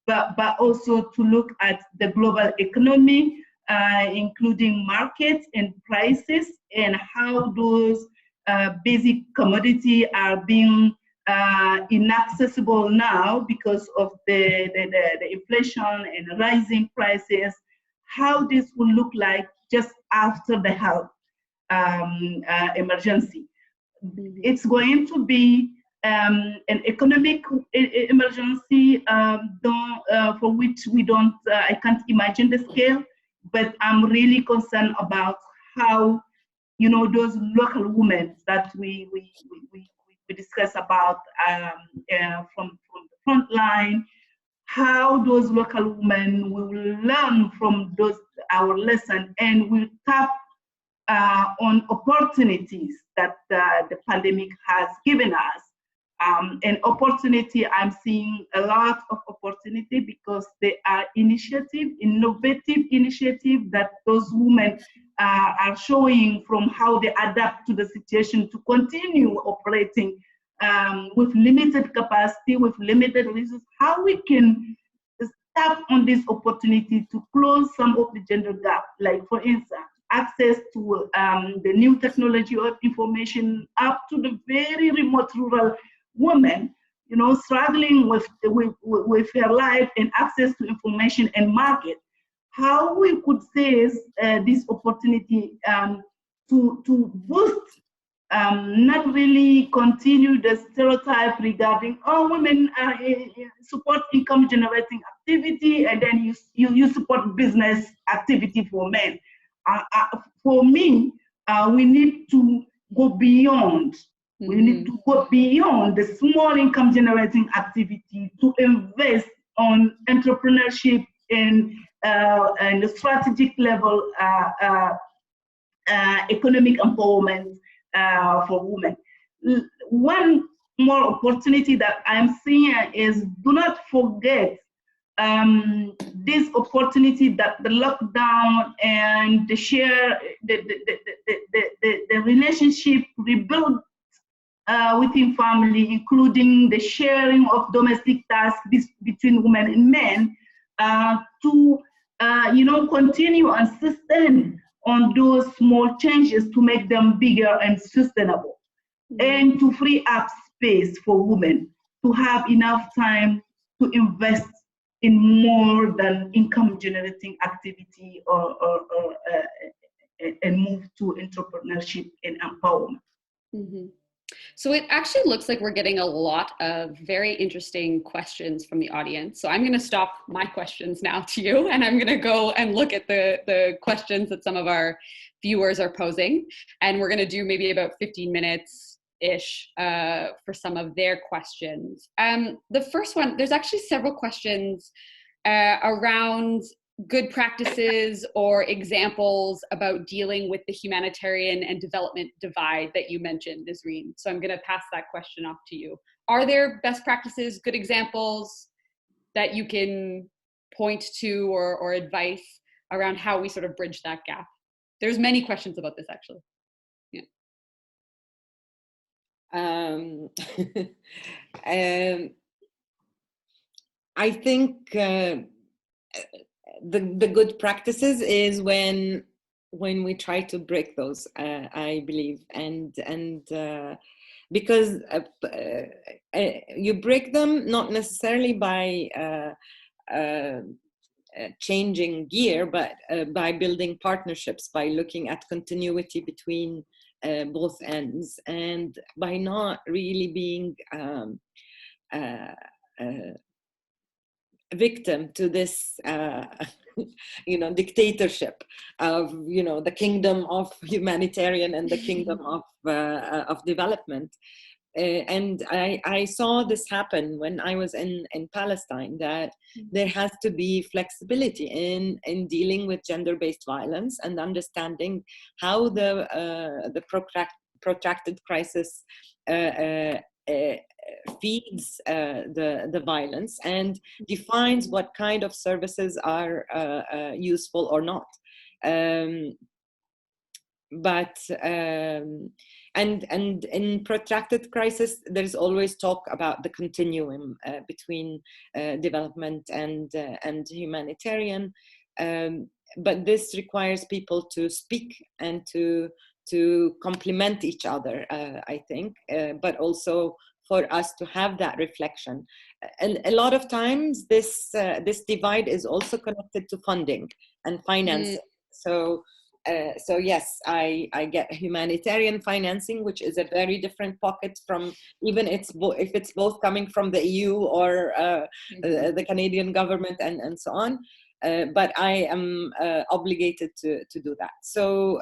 but also to look at the global economy, including markets and prices, and how those basic commodities are being inaccessible now because of the inflation and rising prices, how this will look like just after the health emergency. It's going to be an economic emergency for which I can't imagine the scale, but I'm really concerned about how, those local women that we discuss about from the front line, how those local women will learn from our lesson and will tap on opportunities that the pandemic has given us. An opportunity, I'm seeing a lot of opportunity because there are innovative initiatives that those women are showing from how they adapt to the situation to continue operating with limited capacity, with limited resources, how we can tap on this opportunity to close some of the gender gap, like for instance, access to the new technology of information up to the very remote rural women, struggling with their life and access to information and market. How we could seize this opportunity to boost, not really continue the stereotype regarding, women support income generating activity and then you support business activity for men. For me, we need to go beyond. We need to go beyond the small income generating activity to invest on entrepreneurship and the strategic level economic empowerment for women. One more opportunity that I'm seeing is, do not forget this opportunity that the lockdown and the relationship rebuild within family, including the sharing of domestic tasks between women and men, to continue and sustain on those small changes to make them bigger and sustainable, and to free up space for women to have enough time to invest in more than income generating activity and move to entrepreneurship and empowerment. Mm-hmm. So it actually looks like we're getting a lot of very interesting questions from the audience. So I'm going to stop my questions now to you, and I'm going to go and look at the questions that some of our viewers are posing. And we're going to do maybe about 15 minutes-ish for some of their questions. The first one, there's actually several questions around good practices or examples about dealing with the humanitarian and development divide that you mentioned, Nazreen. So I'm going to pass that question off to you. Are there best practices, good examples that you can point to or advice around how we sort of bridge that gap? There's many questions about this, actually. Yeah. I think the good practices is when we try to break those, I believe, and because you break them not necessarily by changing gear, but by building partnerships, by looking at continuity between both ends, and by not really being victim to this dictatorship of the kingdom of humanitarian and the kingdom of development. And I saw this happen when I was in Palestine, that there has to be flexibility in dealing with gender-based violence and understanding how the protracted crisis feeds the violence and defines what kind of services are useful or not. And in protracted crisis, there's always talk about the continuum between development and humanitarian. But this requires people to speak and to complement each other, I think, but also for us to have that reflection. And a lot of times this divide is also connected to funding and financing. So yes, I get humanitarian financing, which is a very different pocket from even if it's both coming from the EU or the Canadian government and so on. But I am obligated to do that. So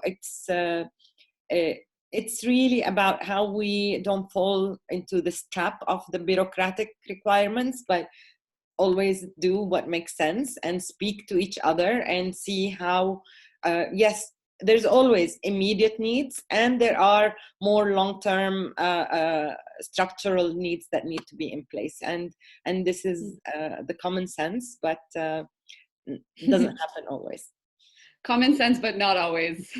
it's really about how we don't fall into this trap of the bureaucratic requirements, but always do what makes sense and speak to each other and see how, yes, there's always immediate needs and there are more long-term structural needs that need to be in place. And this is the common sense, but doesn't happen always. Common sense, but not always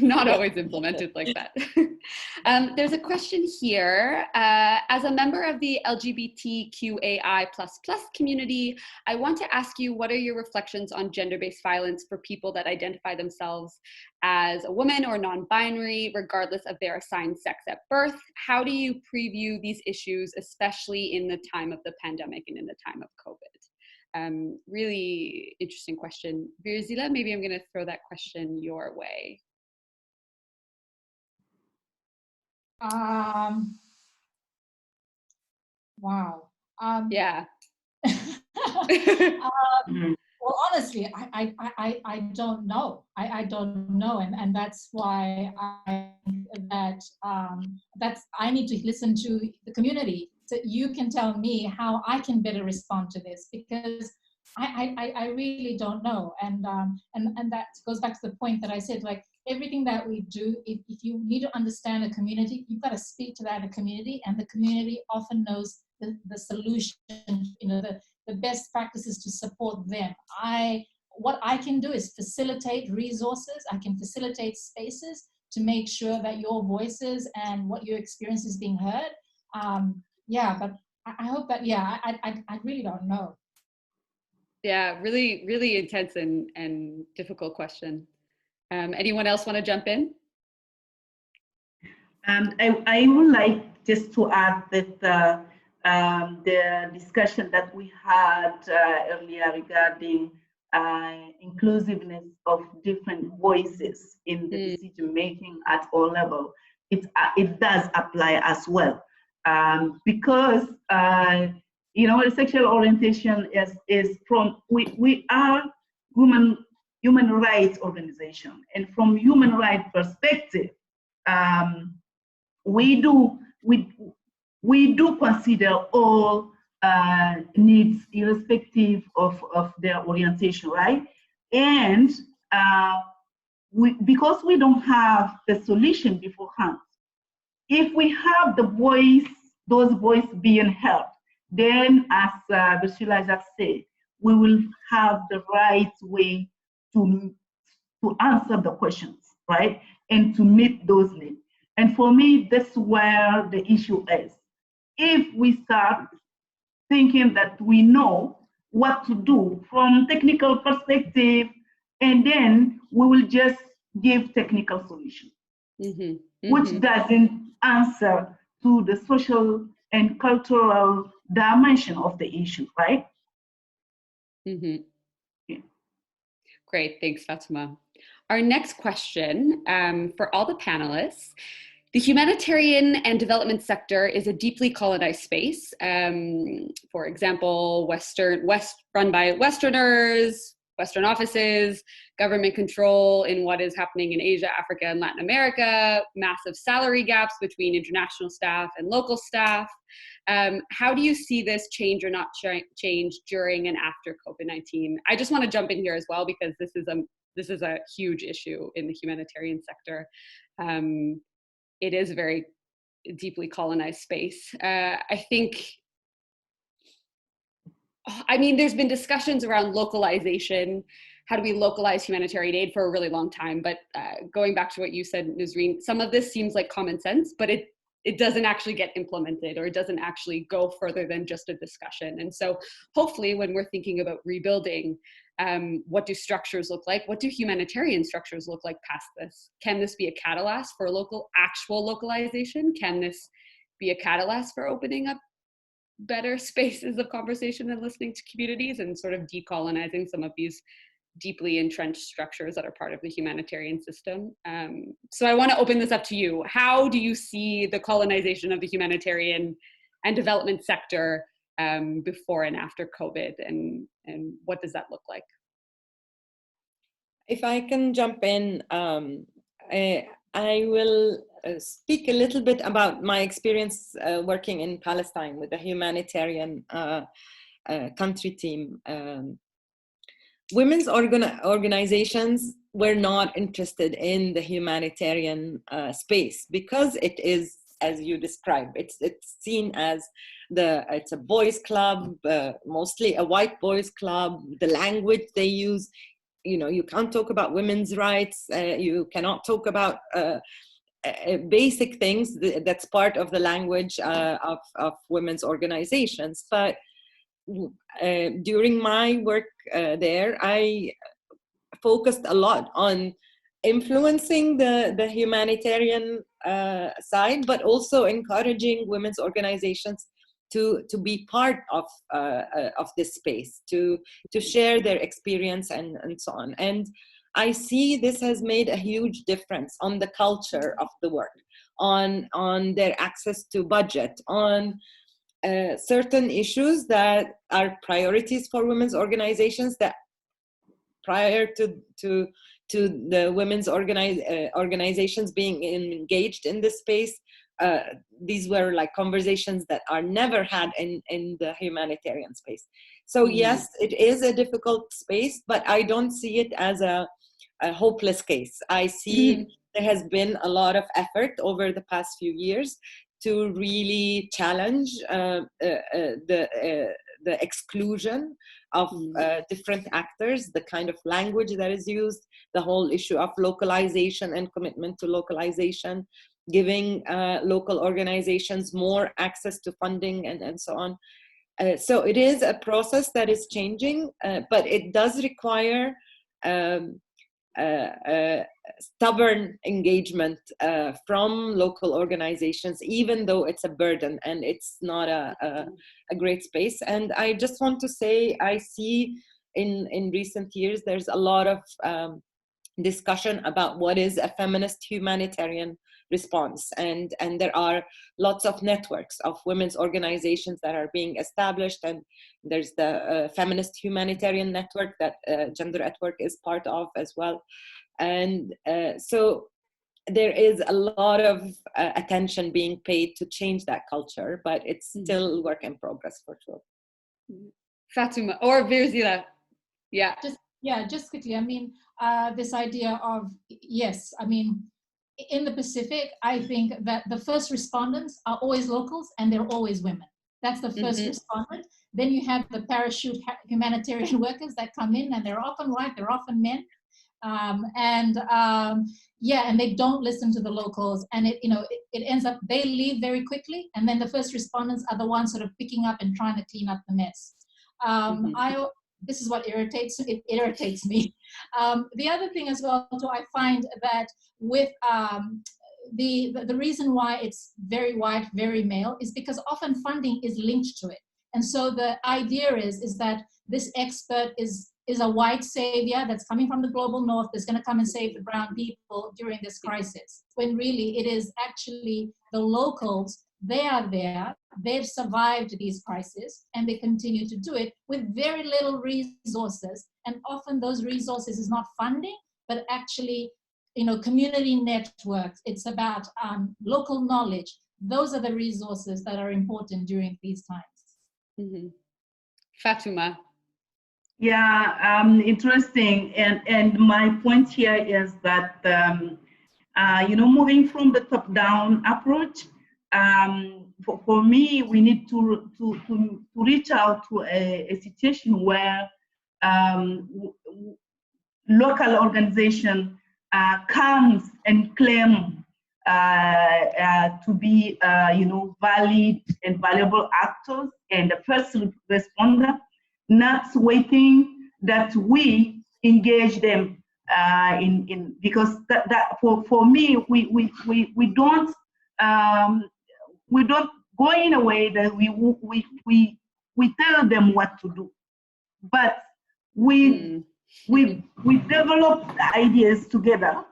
implemented like that. There's a question here. As a member of the LGBTQAI++ community, I want to ask you, what are your reflections on gender-based violence for people that identify themselves as a woman or non-binary, regardless of their assigned sex at birth? How do you preview these issues, especially in the time of the pandemic and in the time of COVID? Really interesting question. Virzila, maybe I'm going to throw that question your way. Wow. Yeah. Well, honestly, I don't know. I don't know, and that's why I need to listen to the community. So you can tell me how I can better respond to this, because I really don't know. And that goes back to the point that I said, like, everything that we do, if you need to understand a community, you've got to speak to that community, and the community often knows the solution, the best practices to support them. What I can do is facilitate resources. I can facilitate spaces to make sure that your voices and what your experience is being heard. Yeah, but I hope that, yeah, I really don't know. Yeah, really, really intense and difficult question. Anyone else want to jump in? I would like just to add that the discussion that we had earlier regarding inclusiveness of different voices in the decision making at all levels, it does apply as well, because the sexual orientation is from we are human rights organization, and from human rights perspective, we do consider all needs irrespective of their orientation, right? And because we don't have the solution beforehand, if we have those voices being heard, then as Priscilla just said, we will have the right way to answer the questions, right? And to meet those needs. And for me, that's where the issue is. If we start thinking that we know what to do from technical perspective, and then we will just give technical solutions, which doesn't answer to the social and cultural dimension of the issue, right? Yeah. Great, thanks, Fatima. Our next question for all the panelists. The humanitarian and development sector is a deeply colonized space. For example, run by Westerners, Western offices, government control in what is happening in Asia, Africa, and Latin America, massive salary gaps between international staff and local staff. How do you see this change or not change during and after COVID-19? I just want to jump in here as well, because this is a huge issue in the humanitarian sector. It is a very deeply colonized space. I mean, there's been discussions around localization. How do we localize humanitarian aid for a really long time? But going back to what you said, Nazreen, some of this seems like common sense, but it doesn't actually get implemented, or it doesn't actually go further than just a discussion. And so hopefully when we're thinking about rebuilding, what do structures look like? What do humanitarian structures look like past this? Can this be a catalyst for actual localization? Can this be a catalyst for opening up better spaces of conversation and listening to communities, and sort of decolonizing some of these deeply entrenched structures that are part of the humanitarian system? So I want to open this up to you. How do you see the colonization of the humanitarian and development sector before and after COVID, and what does that look like? If I can jump in, I will speak a little bit about my experience working in Palestine with the humanitarian country team. Women's organizations were not interested in the humanitarian space because it is, as you described, it's seen as it's a boys' club, mostly a white boys' club. The language they use, you can't talk about women's rights. You cannot talk about basic things that's part of the language of women's organizations. But during my work there, I focused a lot on influencing the humanitarian side, but also encouraging women's organizations to be part of this space, to share their experience and so on. And I see this has made a huge difference on the culture of the work, on their access to budget, on certain issues that are priorities for women's organizations that prior to the women's organizations being engaged in this space, these were like conversations that are never had in the humanitarian space. So yes, it is a difficult space, but I don't see it as a hopeless case. I see there has been a lot of effort over the past few years to really challenge the exclusion of different actors, the kind of language that is used, the whole issue of localization and commitment to localization, giving local organizations more access to funding and so on. So it is a process that is changing, but it does require stubborn engagement from local organizations, even though it's a burden and it's not a great space. And I just want to say, I see in recent years, there's a lot of discussion about what is a feminist humanitarian response, and there are lots of networks of women's organizations that are being established, and there's the feminist humanitarian network that Gender at Work is part of as well. And so there is a lot of attention being paid to change that culture, but it's still work in progress for sure. Fatima or Virzila. Yeah. Just quickly, I mean, this idea of, yes, I mean, in the Pacific, I think that the first respondents are always locals and they're always women. That's the first respondent. Then you have the parachute humanitarian workers that come in, and they're often white, they're often men. And they don't listen to the locals, and it ends up, they leave very quickly, and then the first respondents are the ones sort of picking up and trying to clean up the mess. This is what irritates me. The other thing as well, too, I find that with the reason why it's very white, very male, is because often funding is linked to it. And so the idea is that this expert is a white savior that's coming from the global north, that's going to come and save the brown people during this crisis, when really it is actually the locals. They are there, they've survived these crises, and they continue to do it with very little resources. And often those resources is not funding, but actually, community networks. It's about local knowledge. Those are the resources that are important during these times. Fatuma. Yeah, interesting. And my point here is that, moving from the top-down approach, for me, we need to reach out to a situation where local organization comes and claim to be, valid and valuable actors and the first responder, not waiting that we engage them because that for me, we don't go in a way that we tell them what to do, but we develop ideas together,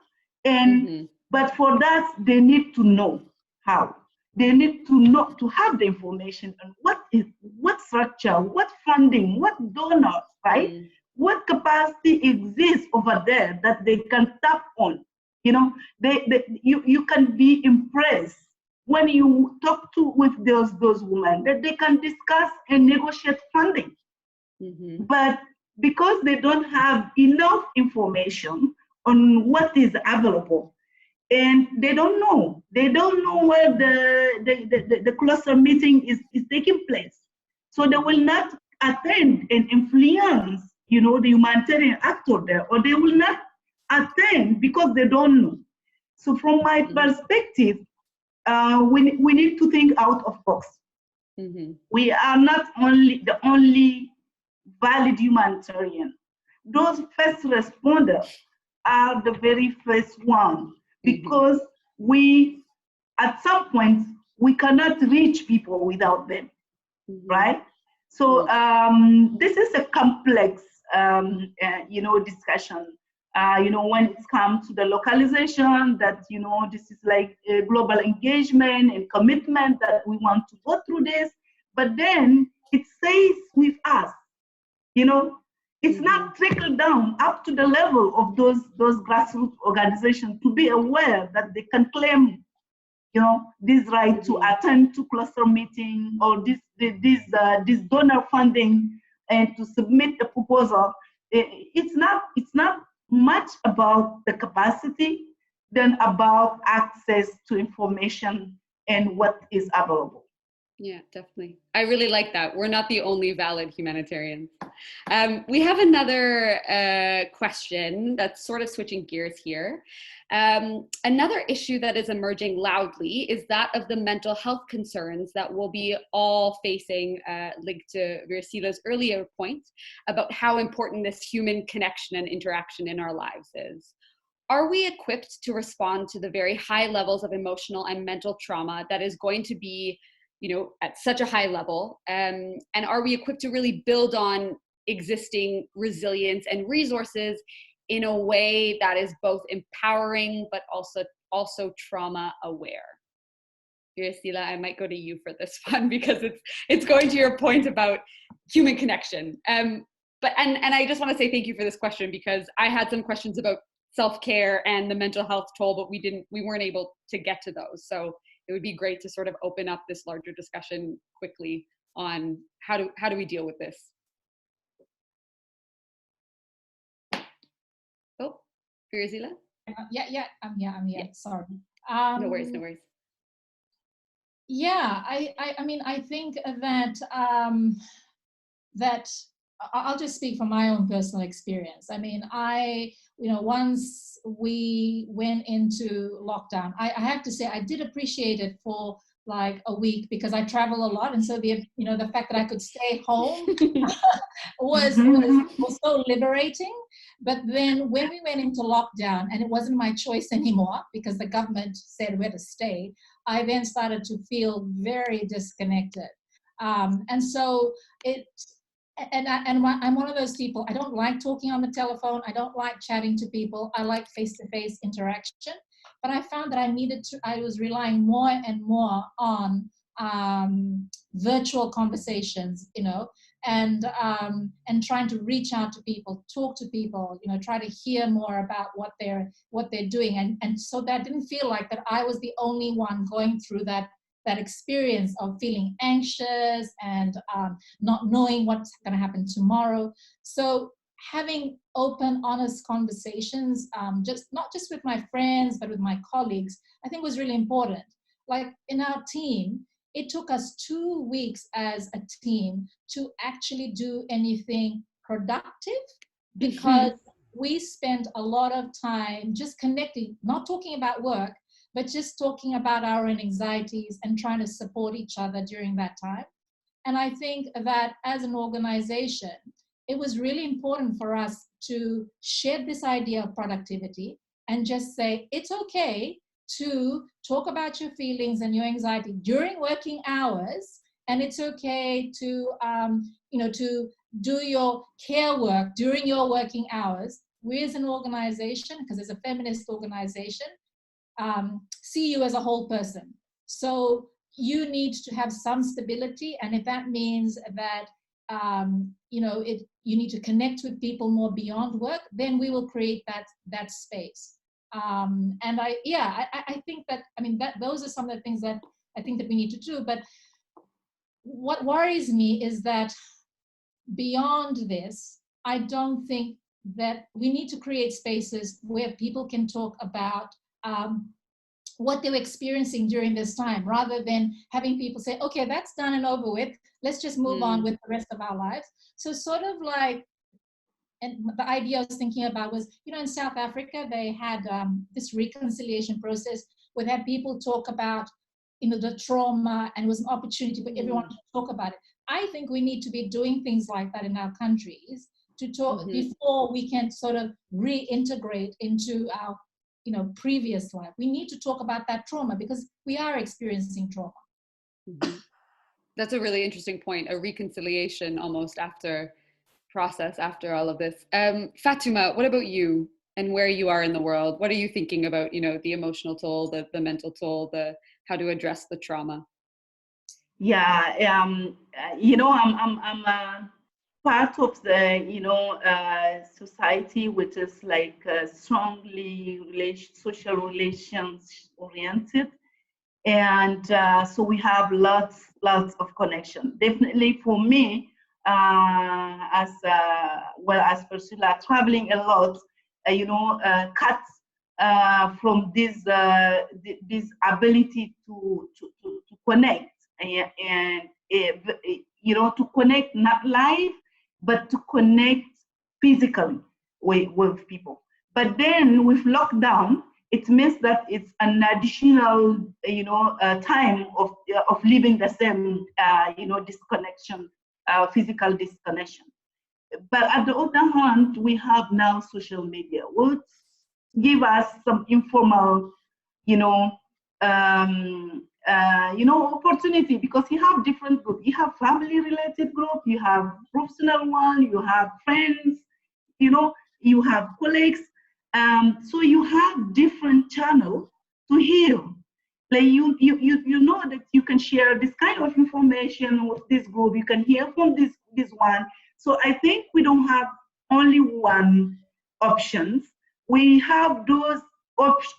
and but for that they need to know how. They need to know, to have the information on what structure, what funding, what donors, right? What capacity exists over there that they can tap on. You can be impressed when you talk with those women that they can discuss and negotiate funding. But because they don't have enough information on what is available, and they don't know where the cluster meeting is taking place, so they will not attend and influence, the humanitarian actor there, or they will not attend because they don't know. So from my perspective, we need to think out of box. We are not the only valid humanitarian. Those first responders are the very first one, because at some point, we cannot reach people without them, right? So this is a complex, discussion. When it comes to the localization, that, this is like a global engagement and commitment that we want to go through this, but then it stays with us, It's not trickled down up to the level of those grassroots organizations to be aware that they can claim, this right to attend to cluster meeting, or this donor funding, and to submit a proposal. It's not much about the capacity than about access to information and what is available. Yeah, definitely. I really like that. We're not the only valid humanitarians. We have another question that's sort of switching gears here. Another issue that is emerging loudly is that of the mental health concerns that we'll be all facing, linked to Virsila's earlier point about how important this human connection and interaction in our lives is. Are we equipped to respond to the very high levels of emotional and mental trauma that is going to be, at such a high level? And are we equipped to really build on existing resilience and resources in a way that is both empowering, but also trauma aware? Virsila, I might go to you for this one because it's going to your point about human connection. But I just want to say thank you for this question, because I had some questions about self-care and the mental health toll, but we weren't able to get to those. So it would be great to sort of open up this larger discussion quickly on how do we deal with this. Oh, Virsila? I'm here. Sorry. No worries. Yeah, I mean, I think that that I'll just speak from my own personal experience. I mean, once we went into lockdown, I have to say I did appreciate it for like a week, because I travel a lot, and so the fact that I could stay home was so liberating. But then when we went into lockdown, and it wasn't my choice anymore because the government said where to stay, I then started to feel very disconnected, and so I'm one of those people. I don't like talking on the telephone. I don't like chatting to people. I like face-to-face interaction. But I found that I was relying more and more on virtual conversations, and trying to reach out to people, talk to people, try to hear more about what they're doing. And so that didn't feel like that I was the only one going through that experience of feeling anxious and not knowing what's going to happen tomorrow. So having open, honest conversations, not just with my friends, but with my colleagues, I think was really important. Like in our team, it took us 2 weeks as a team to actually do anything productive, because we spent a lot of time just connecting, not talking about work, but just talking about our own anxieties and trying to support each other during that time. And I think that as an organization, it was really important for us to shed this idea of productivity and just say, it's okay to talk about your feelings and your anxiety during working hours. And it's okay to, to do your care work during your working hours. We as an organization, because as a feminist organization, see you as a whole person. So you need to have some stability, and if that means that you need to connect with people more beyond work, then we will create that space. And I think that, those are some of the things that I think that we need to do. But what worries me is that beyond this, I don't think that we need to create spaces where people can talk about what they were experiencing during this time, rather than having people say, okay, that's done and over with, let's just move on with the rest of our lives. So sort of like, and the idea I was thinking about was, in South Africa, they had this reconciliation process where they had people talk about, the trauma, and it was an opportunity for everyone to talk about it. I think we need to be doing things like that in our countries to talk before we can sort of reintegrate into our previous life. We need to talk about that trauma because we are experiencing trauma. That's a really interesting point, a reconciliation almost process after all of this. Fatuma, what about you and where you are in the world? What are you thinking about, the emotional toll, the mental toll, how to address the trauma? Yeah, I'm part of the society which is like strongly social relations oriented, and so we have lots of connection. Definitely for me, as well as Priscilla, traveling a lot, cuts from this ability to connect and to connect not live, but to connect physically with people. But then with lockdown, it means that it's an additional, time of living the same, disconnection, physical disconnection. But at the other hand, we have now social media, which give us some informal, opportunity, because you have different groups. You have family-related group, you have professional one, you have friends, you have colleagues. So you have different channels to heal. Like you know that you can share this kind of information with this group. You can hear from this one. So I think we don't have only one options. We have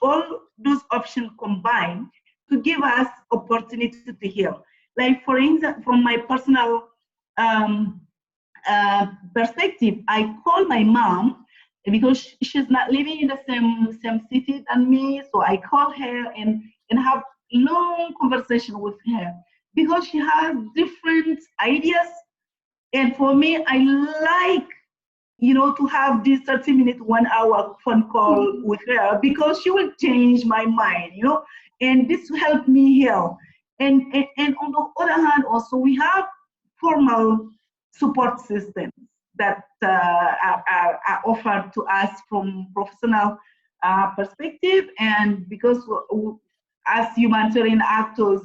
all those options combined to give us opportunity to heal. Like for instance, from my personal perspective, I call my mom because she's not living in the same city than me. So I call her and have long conversation with her because she has different ideas. And for me, I like, to have this 30-minute, 1 hour phone call with her because she will change my mind, and this will help me heal. And on the other hand, also we have formal support systems that are offered to us from professional perspective. And because as humanitarian actors,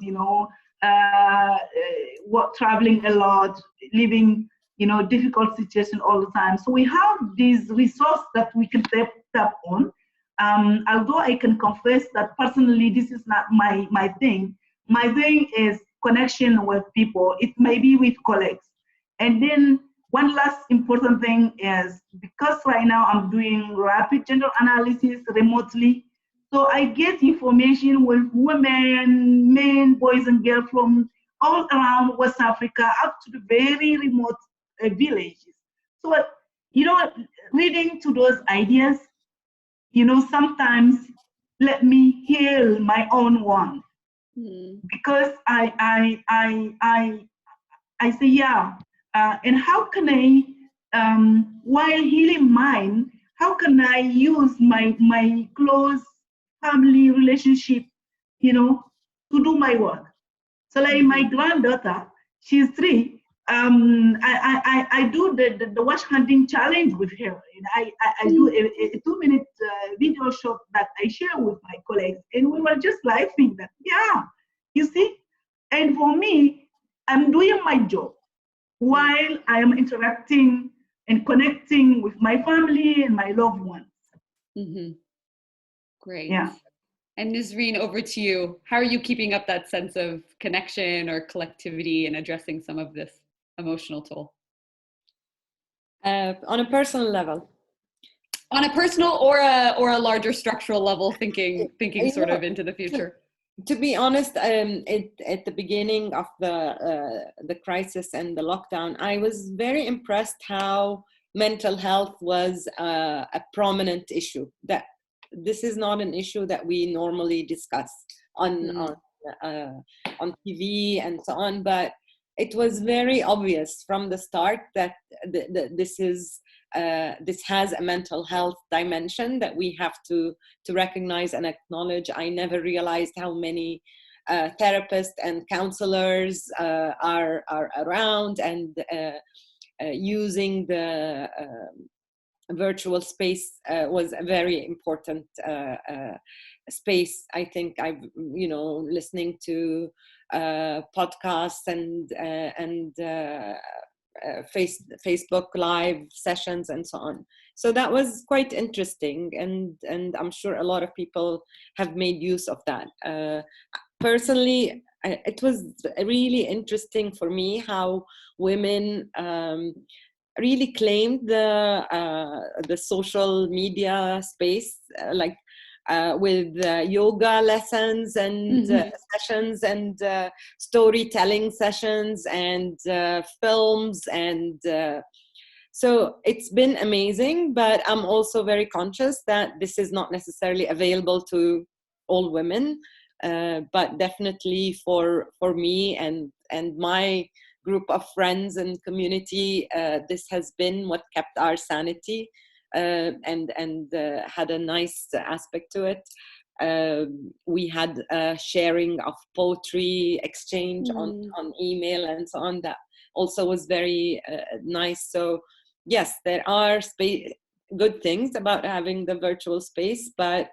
traveling a lot, living, difficult situation all the time. So we have these resources that we can tap on. Although I can confess that personally, this is not my thing. My thing is connection with people. It may be with colleagues. And then one last important thing is, because right now I'm doing rapid gender analysis remotely, so I get information with women, men, boys, and girls from all around West Africa up to the very remote villages. So, reading to those ideas, sometimes let me heal my own one. Because I say, yeah, and how can I, while healing mine, how can I use my close family relationship, to do my work? So like my granddaughter, she's 3. I do the wash hunting challenge with her. And I do a 2-minute video shot that I share with my colleagues, and we were just laughing that, yeah, you see. And for me, I'm doing my job while I am interacting and connecting with my family and my loved ones. Great. Yeah. And Nisreen, over to you. How are you keeping up that sense of connection or collectivity and addressing some of this emotional toll? On a personal level. On a personal or a larger structural level, thinking sort of into the future. To be honest, at the beginning of the crisis and the lockdown, I was very impressed how mental health was a prominent issue. That this is not an issue that we normally discuss on TV and so on, but it was very obvious from the start that this has a mental health dimension that we have to recognize and acknowledge. I never realized how many therapists and counselors are around and using the virtual space was a very important space. I think I've, listening to podcasts and Facebook live sessions and so on. So that was quite interesting, and I'm sure a lot of people have made use of that. Personally, it was really interesting for me how women really claimed the social media space, with yoga lessons and sessions and storytelling sessions and films, and so it's been amazing. But I'm also very conscious that this is not necessarily available to all women. but definitely for me and my group of friends and community, this has been what kept our sanity, and had a nice aspect to it. We had a sharing of poetry exchange on email and so on, that also was very nice. So yes, there are good things about having the virtual space, but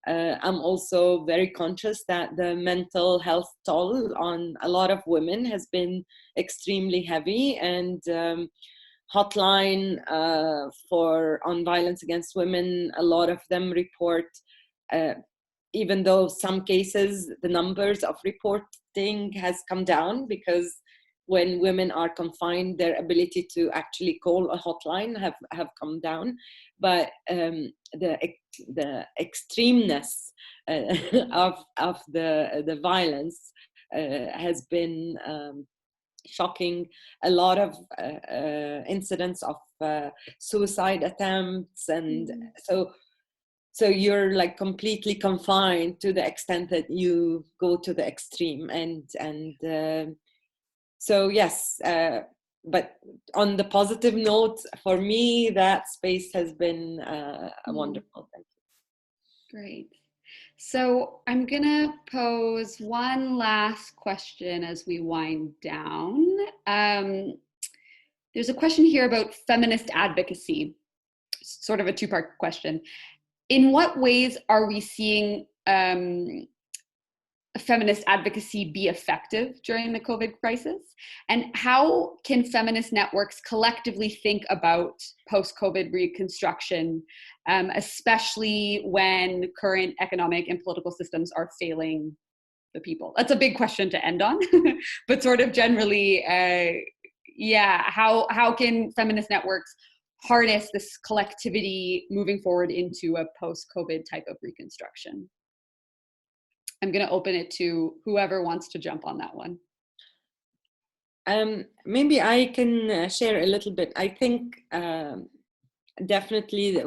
I'm also very conscious that the mental health toll on a lot of women has been extremely heavy, and hotline on violence against women, a lot of them report, even though some cases the numbers of reporting has come down, because when women are confined, their ability to actually call a hotline have come down. But the extremeness of the violence has been shocking. A lot of incidents of suicide attempts, and so you're like completely confined to the extent that you go to the extreme, and so yes, but on the positive note, for me, that space has been wonderful. Thank you. Great. So I'm gonna pose one last question as we wind down. There's a question here about feminist advocacy, sort of a two-part question. In what ways are we seeing feminist advocacy be effective during the COVID crisis? And how can feminist networks collectively think about post-COVID reconstruction, especially when current economic and political systems are failing the people? That's a big question to end on, but sort of generally, how can feminist networks harness this collectivity moving forward into a post-COVID type of reconstruction? I'm going to open it to whoever wants to jump on that one. Maybe I can share a little bit. I think definitely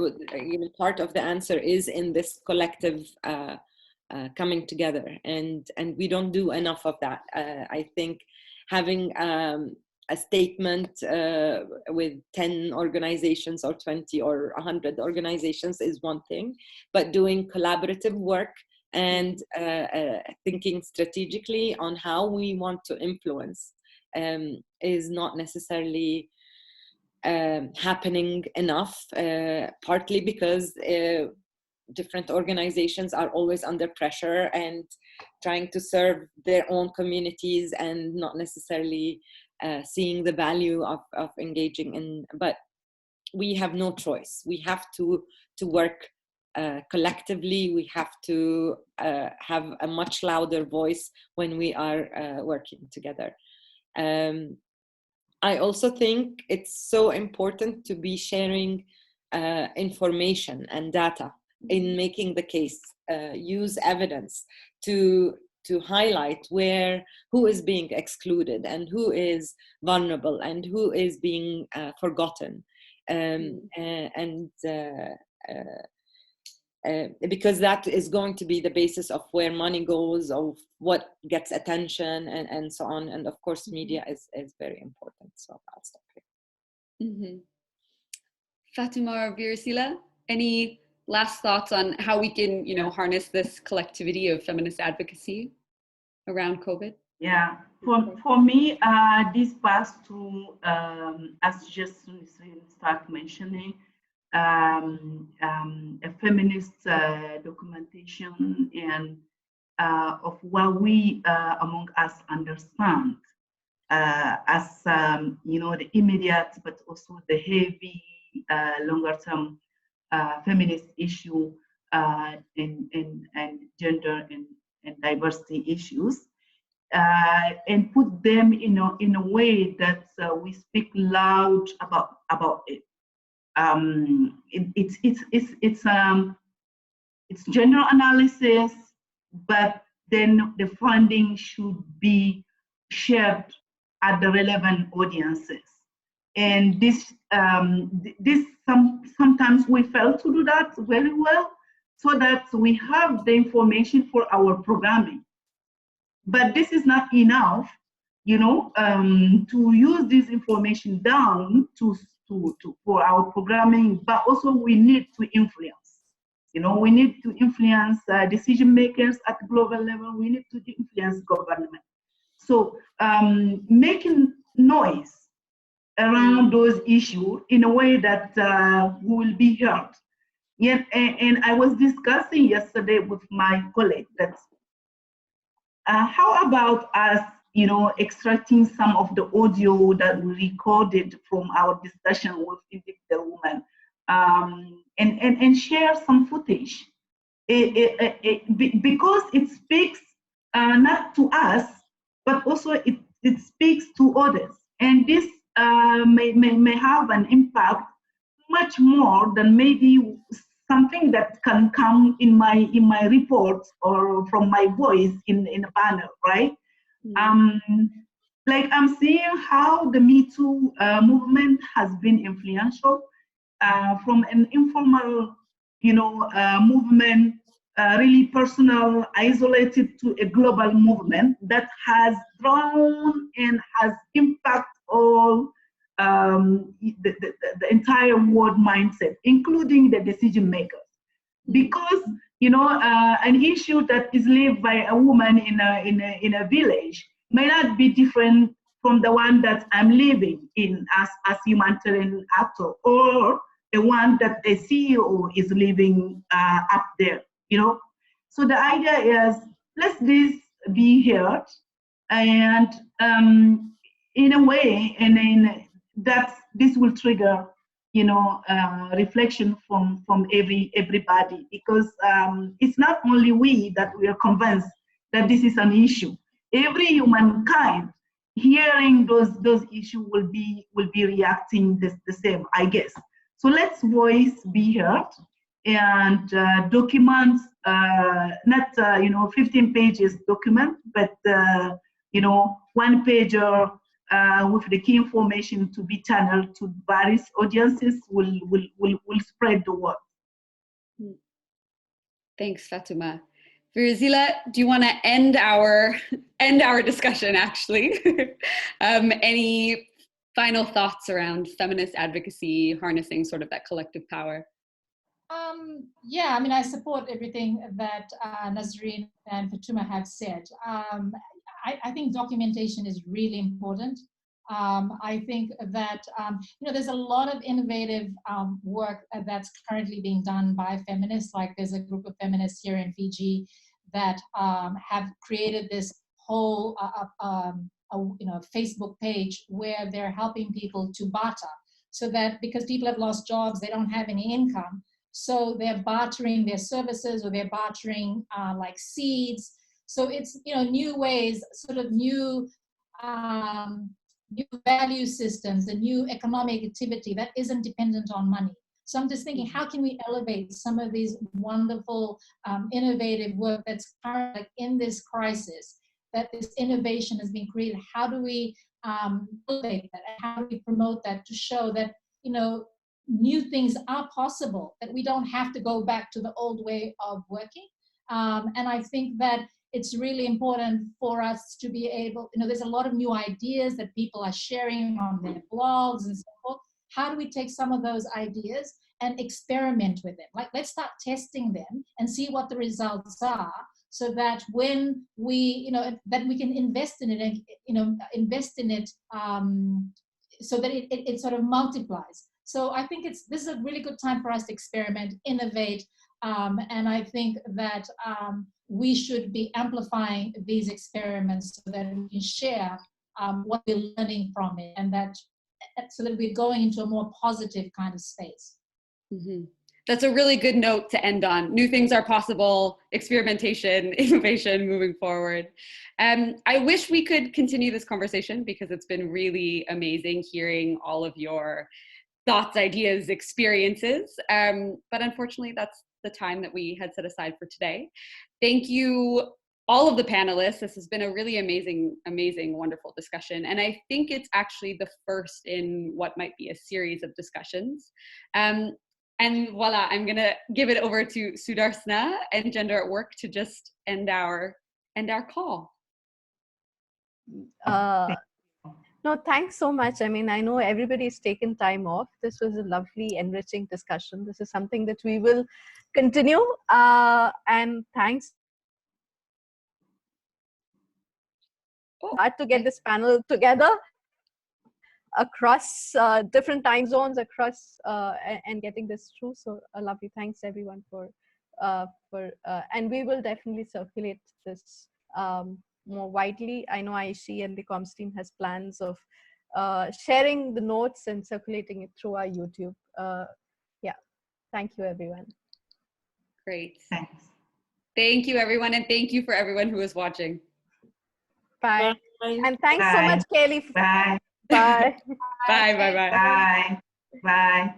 part of the answer is in this collective coming together, and we don't do enough of that. I think having a statement with 10 organizations or 20 or 100 organizations is one thing, but doing collaborative work and thinking strategically on how we want to influence is not necessarily happening enough, partly because different organizations are always under pressure and trying to serve their own communities and not necessarily seeing the value of engaging in. But we have no choice. We have to work collectively. We have to have a much louder voice when we are working together. I also think it's so important to be sharing information and data in making the case. Use evidence to highlight who is being excluded and who is vulnerable and who is being forgotten, because that is going to be the basis of where money goes, of what gets attention, and so on. And of course, media is very important. So I'll stop here. Mm-hmm. Fatima or Virasila, any last thoughts on how we can, harness this collectivity of feminist advocacy around COVID? Yeah, for me, this passed through, as just start mentioning, a feminist documentation and of what we among us understand as the immediate, but also the heavy, longer-term feminist issue and gender and diversity issues, and put them in a way that we speak loud about it. It's gender analysis, but then the funding should be shared at the relevant audiences. And sometimes we fail to do that very well, so that we have the information for our programming. But this is not enough, to use this information down for our programming, but also we need to influence. We need to influence decision makers at global level. We need to influence government. So making noise around those issues in a way that will be heard. Yeah, and I was discussing yesterday with my colleague that how about us, extracting some of the audio that we recorded from our discussion with individual women, and share some footage, because it speaks not to us, but also it speaks to others, and this may have an impact much more than maybe something that can come in my report or from my voice in a panel, right? Like I'm seeing how the Me Too movement has been influential from an informal, movement, really personal, isolated, to a global movement that has drawn and has impact all the entire world mindset, including the decision makers. Because an issue that is lived by a woman in a village may not be different from the one that I'm living in as humanitarian actor, or the one that the CEO is living up there. So the idea is, let this be heard, and in a way, and in that this will trigger reflection from everybody, because it's not only we that we are convinced that this is an issue. Every humankind hearing those issues will be reacting the same, I guess. So let's voice be heard, and document, not 15 pages document, but 1 pager with the key information to be channeled to various audiences will spread the word. Thanks, Fatuma. Virazila, do you want to end our discussion, actually? Any final thoughts around feminist advocacy, harnessing sort of that collective power? Yeah, I mean, I support everything that Nazreen and Fatuma have said. I think documentation is really important. I think that, there's a lot of innovative work that's currently being done by feminists. Like there's a group of feminists here in Fiji that have created this whole, Facebook page where they're helping people to barter, so that because people have lost jobs, they don't have any income. So they're bartering their services, or they're bartering like seeds. So it's, new ways, sort of new value systems, a new economic activity that isn't dependent on money. So I'm just thinking, how can we elevate some of these wonderful, innovative work that's currently, like, in this crisis, that this innovation has been created? How do we elevate that? And how do we promote that to show that, new things are possible, that we don't have to go back to the old way of working? And I think that it's really important for us to be able, there's a lot of new ideas that people are sharing on their blogs and so forth. How do we take some of those ideas and experiment with them? Like, let's start testing them and see what the results are, so that when we, that we can invest in it, and, invest in it so that it sort of multiplies. So I think this is a really good time for us to experiment, innovate, and I think that we should be amplifying these experiments so that we can share what we're learning from it, and so that we're going into a more positive kind of space. Mm-hmm. That's a really good note to end on. New things are possible, experimentation, innovation, moving forward. I wish we could continue this conversation, because it's been really amazing hearing all of your thoughts, ideas, experiences. But unfortunately, that's the time that we had set aside for today. Thank you, all of the panelists. This has been a really amazing, wonderful discussion. And I think it's actually the first in what might be a series of discussions. And voila, I'm gonna give it over to Sudarsna and Gender at Work to just end our call. No, thanks so much. I mean, I know everybody's taken time off. This was a lovely, enriching discussion. This is something that we will continue. And thanks to get this panel together across different time zones, across and getting this through. So a lovely thanks everyone for and we will definitely circulate this more widely. I know Aishi and the comms team has plans of sharing the notes and circulating it through our YouTube. Yeah, thank you everyone. Great. Thanks. Thank you everyone, and thank you for everyone who is watching. Bye. Bye. And thanks so much, Kaylee. Bye. Bye. Bye. Bye. Bye. Bye. Bye.